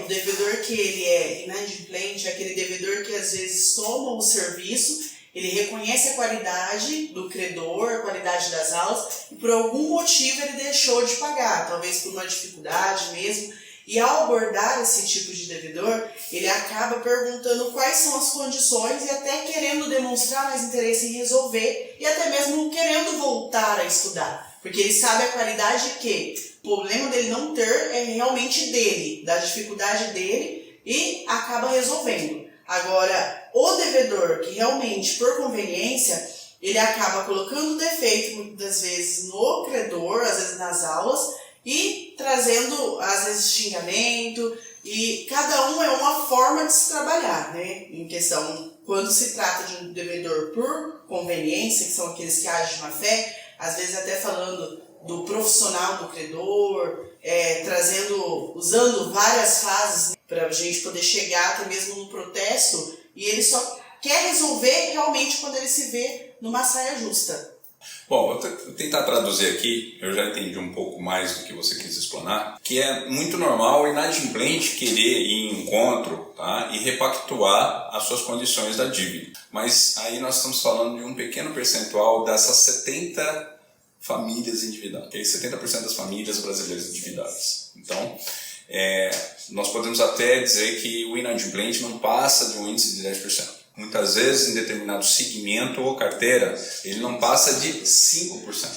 o devedor que ele é inadimplente é aquele devedor que às vezes toma o serviço, ele reconhece a qualidade do credor, a qualidade das aulas, e por algum motivo ele deixou de pagar, talvez por uma dificuldade mesmo. E ao abordar esse tipo de devedor, ele acaba perguntando quais são as condições e até querendo demonstrar mais interesse em resolver e até mesmo querendo voltar a estudar. Porque ele sabe a qualidade que o problema dele não ter é realmente dele, da dificuldade dele e acaba resolvendo. Agora, o devedor que realmente, por conveniência, ele acaba colocando defeito muitas vezes no credor, às vezes nas aulas, e trazendo, às vezes, xingamento, e cada um é uma forma de se trabalhar, né? Em questão, quando se trata de um devedor por conveniência, que são aqueles que agem de má fé, às vezes até falando do profissional do credor, usando várias fases para a gente poder chegar até mesmo no protesto, e ele só quer resolver realmente quando ele se vê numa saia justa. Bom, vou tentar traduzir aqui, eu já entendi um pouco mais do que você quis explanar, que é muito normal o inadimplente querer ir em encontro, tá, e repactuar as suas condições da dívida. Mas aí nós estamos falando de um pequeno percentual dessas 70 famílias endividadas, okay? 70% das famílias brasileiras endividadas. Então, nós podemos até dizer que o inadimplente não passa de um índice de 10%. Muitas vezes, em determinado segmento ou carteira, ele não passa de 5%.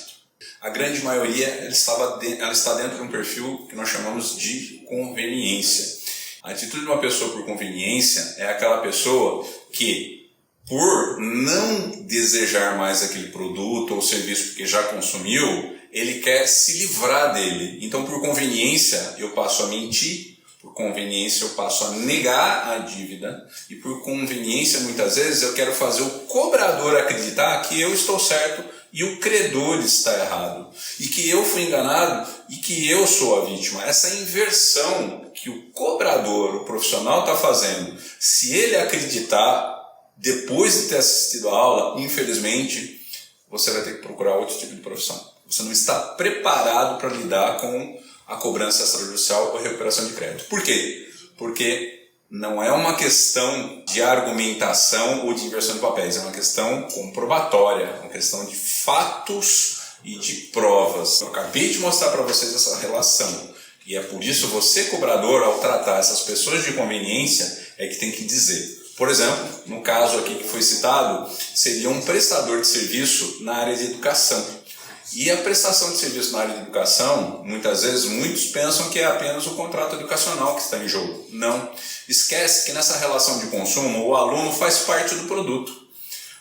A grande maioria ela está dentro de um perfil que nós chamamos de conveniência. A atitude de uma pessoa por conveniência é aquela pessoa que, por não desejar mais aquele produto ou serviço porque já consumiu, ele quer se livrar dele. Então, por conveniência, eu passo a mentir. Por conveniência eu passo a negar a dívida e por conveniência muitas vezes eu quero fazer o cobrador acreditar que eu estou certo e o credor está errado. E que eu fui enganado e que eu sou a vítima. Essa inversão que o cobrador, o profissional está fazendo, se ele acreditar depois de ter assistido a aula, infelizmente, você vai ter que procurar outro tipo de profissão. Você não está preparado para lidar com a cobrança extrajudicial ou recuperação de crédito. Por quê? Porque não é uma questão de argumentação ou de inversão de papéis, é uma questão comprobatória, uma questão de fatos e de provas. Eu acabei de mostrar para vocês essa relação. E é por isso você, cobrador, ao tratar essas pessoas de conveniência, é que tem que dizer. Por exemplo, no caso aqui que foi citado, seria um prestador de serviço na área de educação. E a prestação de serviço na área de educação, muitas vezes, muitos pensam que é apenas o contrato educacional que está em jogo. Não. Esquece que nessa relação de consumo, o aluno faz parte do produto.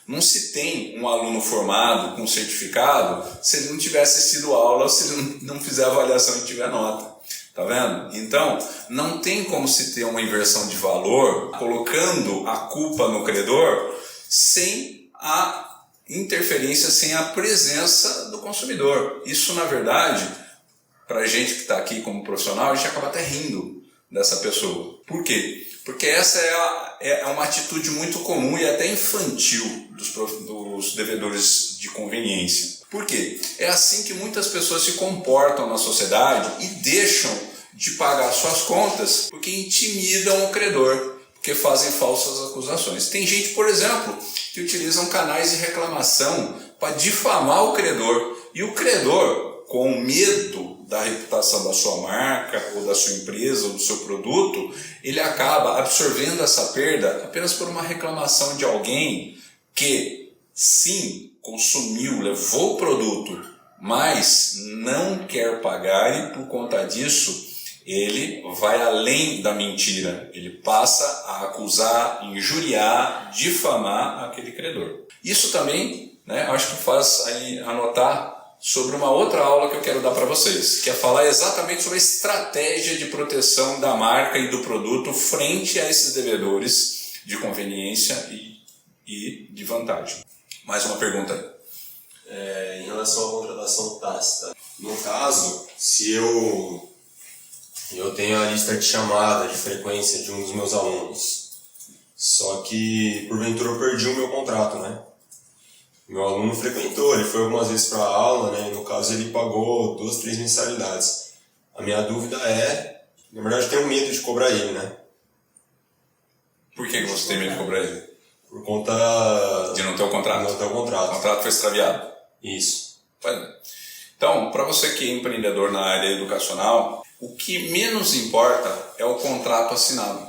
Não se tem um aluno formado com certificado se ele não tiver assistido aula, se ele não fizer avaliação e tiver nota. Tá vendo? Então, não tem como se ter uma inversão de valor colocando a culpa no credor sem a interferência, sem a presença do consumidor. Isso, na verdade, para a gente que está aqui como profissional, a gente acaba até rindo dessa pessoa. Por quê? Porque essa é uma atitude muito comum e até infantil dos devedores de conveniência. Por quê? É assim que muitas pessoas se comportam na sociedade e deixam de pagar suas contas porque intimidam o credor, porque fazem falsas acusações. Tem gente, por exemplo, que utilizam canais de reclamação para difamar o credor. E o credor, com medo da reputação da sua marca, ou da sua empresa, ou do seu produto, ele acaba absorvendo essa perda apenas por uma reclamação de alguém que, sim, consumiu, levou o produto, mas não quer pagar e, por conta disso, ele vai além da mentira, ele passa a acusar, injuriar, difamar aquele credor. Isso também, acho que faz aí anotar sobre uma outra aula que eu quero dar para vocês, que é falar exatamente sobre a estratégia de proteção da marca e do produto frente a esses devedores de conveniência e de vantagem. Mais uma pergunta aí. Em relação à contratação tácita, no caso, se eu tenho a lista de chamada, de frequência de um dos meus alunos, só que porventura eu perdi o meu contrato, né? Meu aluno frequentou, ele foi algumas vezes para a aula, né? E no caso ele pagou 2, 3 mensalidades. A minha dúvida na verdade eu tenho medo de cobrar ele, né? Por que você tem medo de cobrar ele? Por conta de não ter o contrato. Não ter o contrato. O contrato foi extraviado. Isso. Então, para você que é empreendedor na área educacional, o que menos importa é o contrato assinado.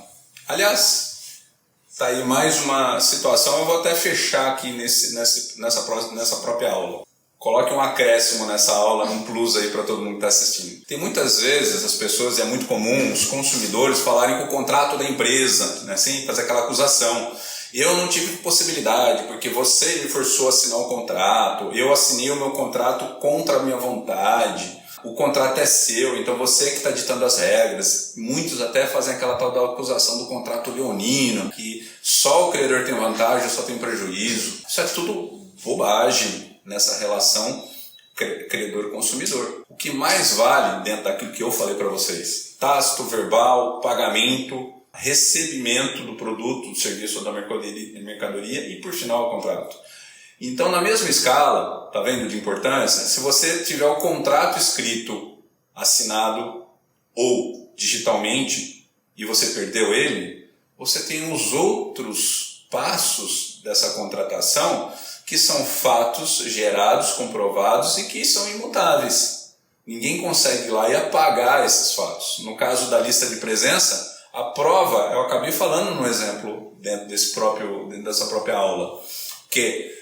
Aliás, está aí mais uma situação, eu vou até fechar aqui nessa própria aula. Coloque um acréscimo nessa aula, um plus aí para todo mundo que está assistindo. Tem muitas vezes as pessoas, e é muito comum, os consumidores falarem com o contrato da empresa, né, assim, fazer aquela acusação. Eu não tive possibilidade, porque você me forçou a assinar o contrato, eu assinei o meu contrato contra a minha vontade, o contrato é seu, então você que está ditando as regras. Muitos até fazem aquela tal da acusação do contrato leonino, que só o credor tem vantagem, só tem prejuízo. Isso é tudo bobagem nessa relação credor-consumidor. O que mais vale dentro daquilo que eu falei para vocês? Tácito, verbal, pagamento, recebimento do produto, do serviço ou da mercadoria e, por final, o contrato. Então, na mesma escala, tá vendo de importância? Se você tiver o contrato escrito, assinado ou digitalmente e você perdeu ele, você tem os outros passos dessa contratação que são fatos gerados, comprovados e que são imutáveis. Ninguém consegue ir lá e apagar esses fatos. No caso da lista de presença, a prova, eu acabei falando no exemplo dentro dessa própria aula, que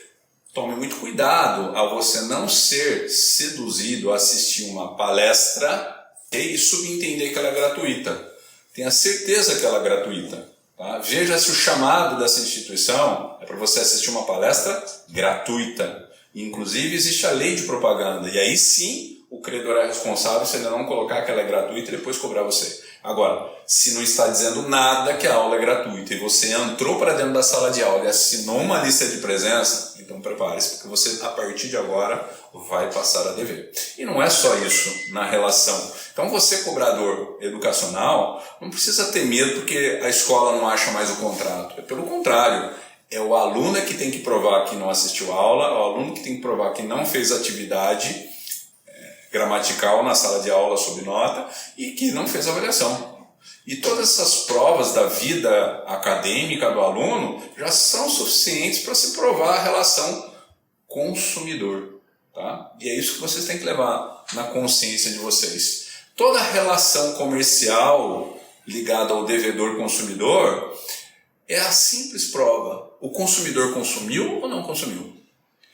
tome muito cuidado ao você não ser seduzido a assistir uma palestra e subentender que ela é gratuita. Tenha certeza que ela é gratuita. Tá? Veja se o chamado dessa instituição é para você assistir uma palestra gratuita. Inclusive existe a lei de propaganda. E aí sim o credor é responsável se ele não colocar que ela é gratuita e depois cobrar você. Agora, se não está dizendo nada que a aula é gratuita e você entrou para dentro da sala de aula e assinou uma lista de presença, então prepare-se, porque você, a partir de agora, vai passar a dever. E não é só isso na relação. Então você, cobrador educacional, não precisa ter medo porque a escola não acha mais o contrato. É pelo contrário, é o aluno que tem que provar que não assistiu a aula, é o aluno que tem que provar que não fez atividade gramatical na sala de aula sob nota e que não fez avaliação. E todas essas provas da vida acadêmica do aluno já são suficientes para se provar a relação consumidor. Tá? E é isso que vocês têm que levar na consciência de vocês. Toda relação comercial ligada ao devedor-consumidor é a simples prova. O consumidor consumiu ou não consumiu?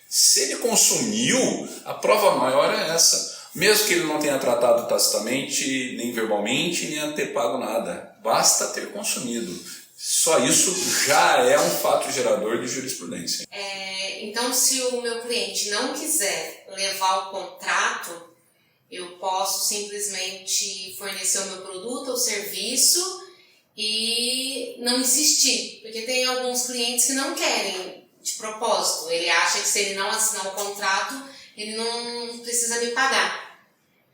Se ele consumiu, a prova maior é essa. Mesmo que ele não tenha tratado tacitamente, nem verbalmente, nem ter pago nada. Basta ter consumido. Só isso já é um fato gerador de jurisprudência. Então, se o meu cliente não quiser levar o contrato, eu posso simplesmente fornecer o meu produto ou serviço e não insistir. Porque tem alguns clientes que não querem de propósito. Ele acha que se ele não assinar o contrato, ele não precisa me pagar.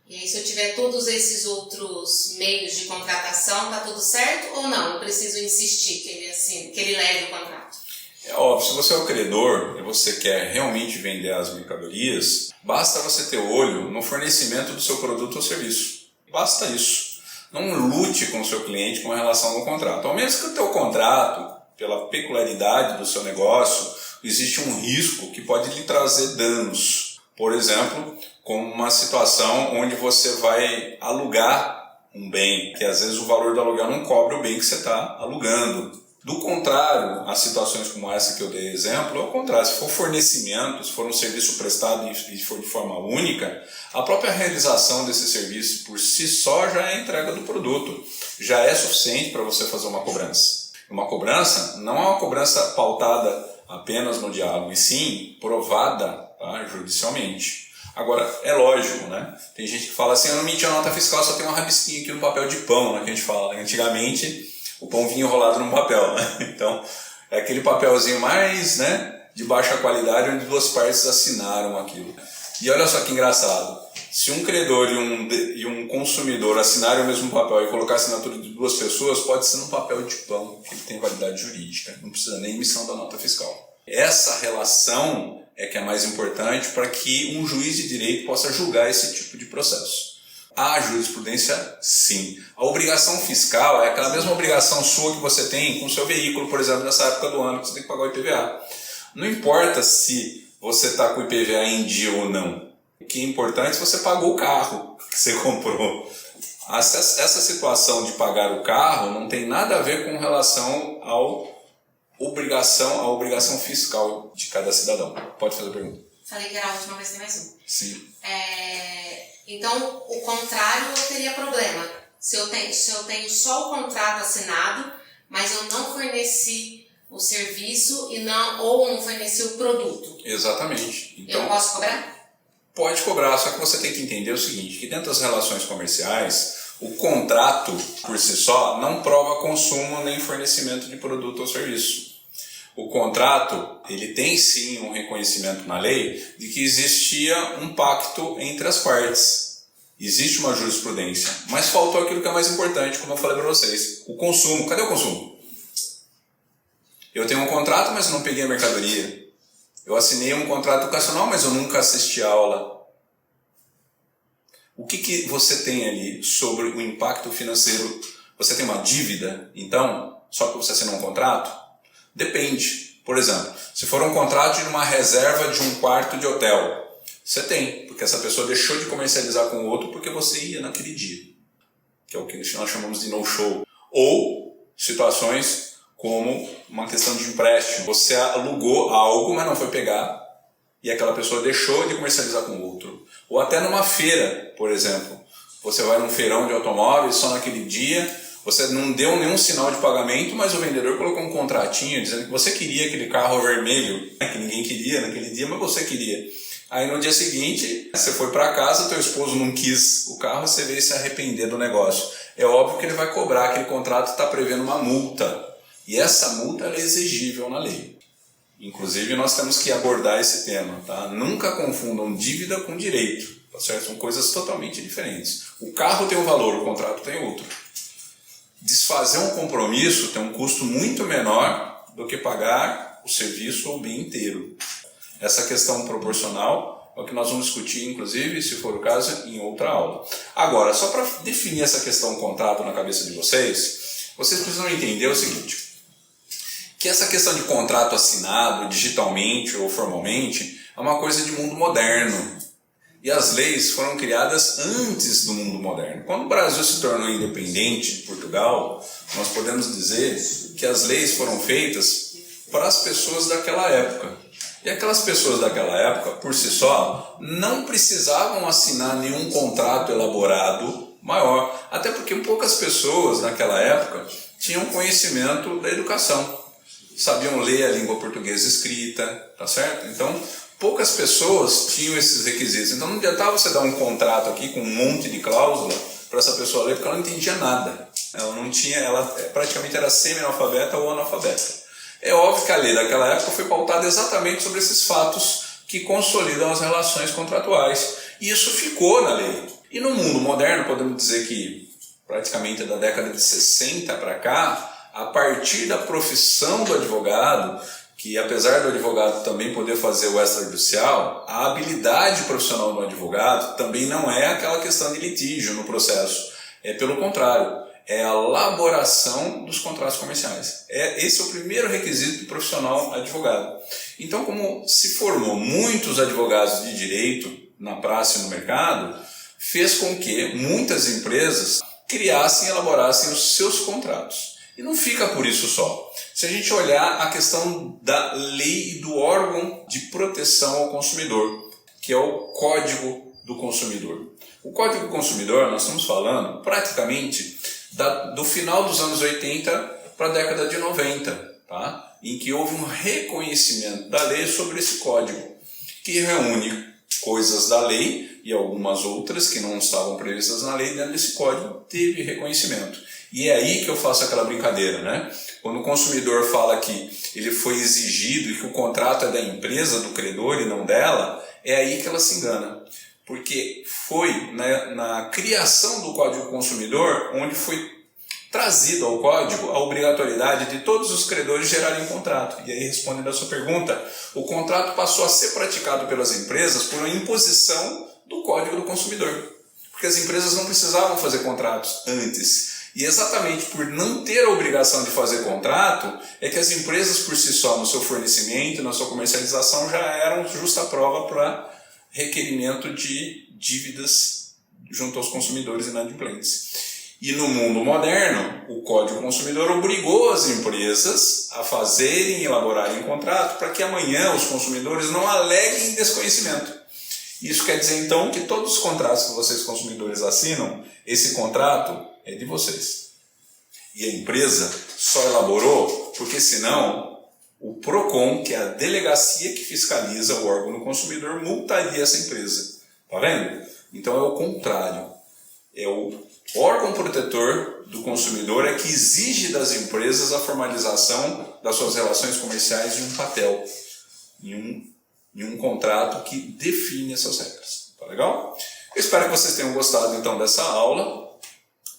E aí, se eu tiver todos esses outros meios de contratação, tá tudo certo ou não? Eu preciso insistir que ele assine, que ele leve o contrato. É óbvio, se você é o credor e você quer realmente vender as mercadorias, basta você ter olho no fornecimento do seu produto ou serviço. Basta isso. Não lute com o seu cliente com relação ao contrato. Ao menos que o teu contrato, pela peculiaridade do seu negócio, existe um risco que pode lhe trazer danos. Por exemplo, como uma situação onde você vai alugar um bem, que às vezes o valor do aluguel não cobre o bem que você está alugando. Do contrário, as situações como essa que eu dei exemplo, é o contrário. Se for fornecimento, se for um serviço prestado e for de forma única, a própria realização desse serviço por si só já é a entrega do produto. Já é suficiente para você fazer uma cobrança. Uma cobrança não é uma cobrança pautada apenas no diálogo, e sim provada, tá, judicialmente. Agora, é lógico, né? Tem gente que fala assim, eu não menti a nota fiscal, só tem uma rabisquinha aqui no papel de pão, né, que a gente fala. Antigamente, o pão vinha enrolado num papel, né? Então, é aquele papelzinho mais, né, de baixa qualidade, onde duas partes assinaram aquilo. E olha só que engraçado, se um credor e um consumidor assinarem o mesmo papel e colocar a assinatura de duas pessoas, pode ser num papel de pão, que tem validade jurídica, não precisa nem emissão da nota fiscal. Essa relação é que é mais importante para que um juiz de direito possa julgar esse tipo de processo. A jurisprudência, sim. A obrigação fiscal é aquela mesma obrigação sua que você tem com o seu veículo, por exemplo, nessa época do ano que você tem que pagar o IPVA. Não importa se você está com o IPVA em dia ou não. O que é importante é se você pagou o carro que você comprou. Essa situação de pagar o carro não tem nada a ver com relação à obrigação fiscal de cada cidadão. Pode fazer a pergunta. Falei que era a última, mas tem mais um. Sim. Então, o contrário teria problema. Se eu tenho só o contrato assinado, mas eu não forneci o serviço ou não forneci o produto. Exatamente. Então, eu posso cobrar? Pode cobrar, só que você tem que entender o seguinte, que dentro das relações comerciais, o contrato, por si só, não prova consumo nem fornecimento de produto ou serviço. O contrato, ele tem sim um reconhecimento na lei de que existia um pacto entre as partes. Existe uma jurisprudência, mas faltou aquilo que é mais importante, como eu falei para vocês, o consumo. Cadê o consumo? Eu tenho um contrato, mas eu não peguei a mercadoria. Eu assinei um contrato educacional, mas eu nunca assisti a aula. O que você tem ali sobre o impacto financeiro? Você tem uma dívida, então, só que você assinou um contrato? Depende. Por exemplo, se for um contrato de uma reserva de um quarto de hotel, você tem, porque essa pessoa deixou de comercializar com o outro porque você ia naquele dia, que é o que nós chamamos de no-show. Ou situações como uma questão de empréstimo. Você alugou algo, mas não foi pegar, e aquela pessoa deixou de comercializar com o outro. Ou até numa feira, por exemplo. Você vai num feirão de automóveis só naquele dia, você não deu nenhum sinal de pagamento, mas o vendedor colocou um contratinho dizendo que você queria aquele carro vermelho, que ninguém queria naquele dia, mas você queria. Aí no dia seguinte, você foi para casa, teu esposo não quis o carro, você veio se arrepender do negócio. é óbvio que ele vai cobrar, aquele contrato está prevendo uma multa. E essa multa ela é exigível na lei. Inclusive, nós temos que abordar esse tema, tá? Nunca confundam dívida com direito, tá certo? São coisas totalmente diferentes. O carro tem um valor, o contrato tem outro. Desfazer um compromisso tem um custo muito menor do que pagar o serviço ou o bem inteiro. Essa questão proporcional é o que nós vamos discutir, inclusive, se for o caso, em outra aula. Agora, só para definir essa questão contrato na cabeça de vocês precisam entender o seguinte, que essa questão de contrato assinado digitalmente ou formalmente é uma coisa de mundo moderno. E as leis foram criadas antes do mundo moderno. Quando o Brasil se tornou independente de Portugal, nós podemos dizer que as leis foram feitas para as pessoas daquela época. E aquelas pessoas daquela época, por si só, não precisavam assinar nenhum contrato elaborado maior. Até porque poucas pessoas naquela época tinham conhecimento da educação. Sabiam ler a língua portuguesa escrita, tá certo? Então, poucas pessoas tinham esses requisitos. Então, não adiantava você dar um contrato aqui com um monte de cláusula para essa pessoa ler, porque ela não entendia nada. Ela praticamente era semi-analfabeta ou analfabeta. É óbvio que a lei daquela época foi pautada exatamente sobre esses fatos que consolidam as relações contratuais. E isso ficou na lei. E no mundo moderno, podemos dizer que praticamente da década de 60 para cá, a partir da profissão do advogado, que apesar do advogado também poder fazer o extrajudicial, a habilidade profissional do advogado também não é aquela questão de litígio no processo. É pelo contrário, é a elaboração dos contratos comerciais. Esse é o primeiro requisito do profissional advogado. Então, como se formou muitos advogados de direito na praça e no mercado, fez com que muitas empresas criassem e elaborassem os seus contratos. E não fica por isso só. Se a gente olhar a questão da lei e do órgão de proteção ao consumidor, que é o Código do Consumidor. O Código do Consumidor, nós estamos falando praticamente do final dos anos 80 para a década de 90, tá? Em que houve um reconhecimento da lei sobre esse código, que reúne coisas da lei e algumas outras que não estavam previstas na lei, dentro desse código teve reconhecimento. E é aí que eu faço aquela brincadeira, né? Quando o consumidor fala que ele foi exigido e que o contrato é da empresa, do credor e não dela, é aí que ela se engana. Porque foi na criação do Código do Consumidor onde foi trazido ao Código a obrigatoriedade de todos os credores gerarem contrato. E aí, respondendo a sua pergunta, o contrato passou a ser praticado pelas empresas por uma imposição do Código do Consumidor. Porque as empresas não precisavam fazer contratos antes. E exatamente por não ter a obrigação de fazer contrato, é que as empresas por si só, no seu fornecimento, na sua comercialização, já eram justa prova para requerimento de dívidas junto aos consumidores inadimplentes. E no mundo moderno, o Código do Consumidor obrigou as empresas a fazerem e elaborarem contrato para que amanhã os consumidores não aleguem desconhecimento. Isso quer dizer então que todos os contratos que vocês consumidores assinam, esse contrato é de vocês. E a empresa só elaborou porque senão o PROCON, que é a delegacia que fiscaliza o órgão do consumidor, multaria essa empresa. Tá vendo? Então é o contrário. É o órgão protetor do consumidor é que exige das empresas a formalização das suas relações comerciais em um papel, em um contrato que define essas regras. Tá legal? Eu espero que vocês tenham gostado então dessa aula.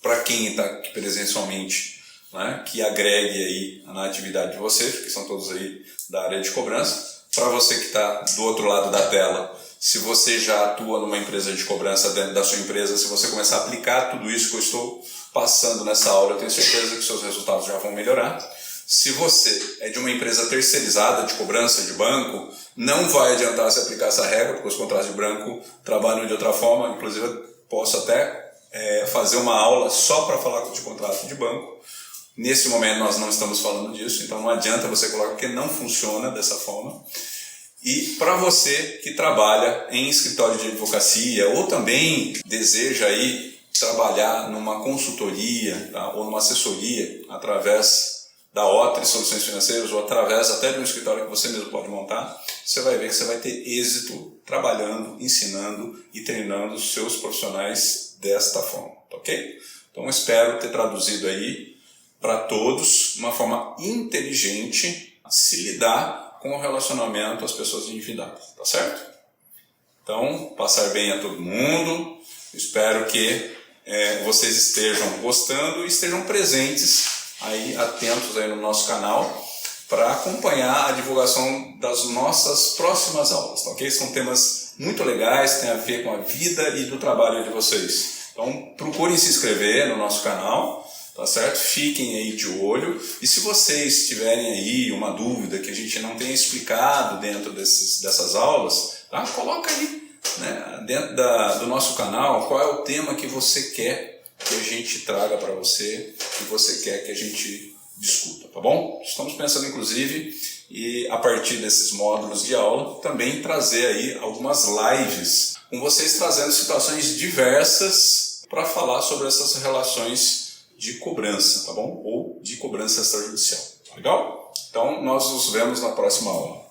Para quem está aqui presencialmente, né, que agregue aí na atividade de vocês, porque são todos aí da área de cobrança. Para você que está do outro lado da tela, se você já atua numa empresa de cobrança dentro da sua empresa, se você começar a aplicar tudo isso que eu estou passando nessa aula, eu tenho certeza que seus resultados já vão melhorar. Se você é de uma empresa terceirizada de cobrança de banco, não vai adiantar se aplicar essa regra, porque os contratos de banco trabalham de outra forma. Inclusive, eu posso até fazer uma aula só para falar de contrato de banco. Nesse momento nós não estamos falando disso, então não adianta você colocar, porque não funciona dessa forma. E para você que trabalha em escritório de advocacia ou também deseja aí trabalhar numa consultoria, tá, ou numa assessoria através da OTRI Soluções Financeiras ou através até de um escritório que você mesmo pode montar, você vai ver que você vai ter êxito trabalhando, ensinando e treinando os seus profissionais desta forma, tá ok? Então, espero ter traduzido aí para todos uma forma inteligente de se lidar com o relacionamento às pessoas endividadas, tá certo? Então, passar bem a todo mundo, espero que vocês estejam gostando e estejam presentes aí, atentos aí no nosso canal para acompanhar a divulgação das nossas próximas aulas, tá ok? São temas muito legais, tem a ver com a vida e do trabalho de vocês. Então, procurem se inscrever no nosso canal, tá certo? Fiquem aí de olho. E se vocês tiverem aí uma dúvida que a gente não tenha explicado dentro dessas aulas, tá? Coloca aí, né, dentro do nosso canal qual é o tema que você quer que a gente traga para você, que você quer que a gente discuta, tá bom? Estamos pensando, inclusive, e a partir desses módulos de aula, também trazer aí algumas lives com vocês trazendo situações diversas para falar sobre essas relações de cobrança, tá bom? Ou de cobrança extrajudicial, tá legal? Então, nós nos vemos na próxima aula.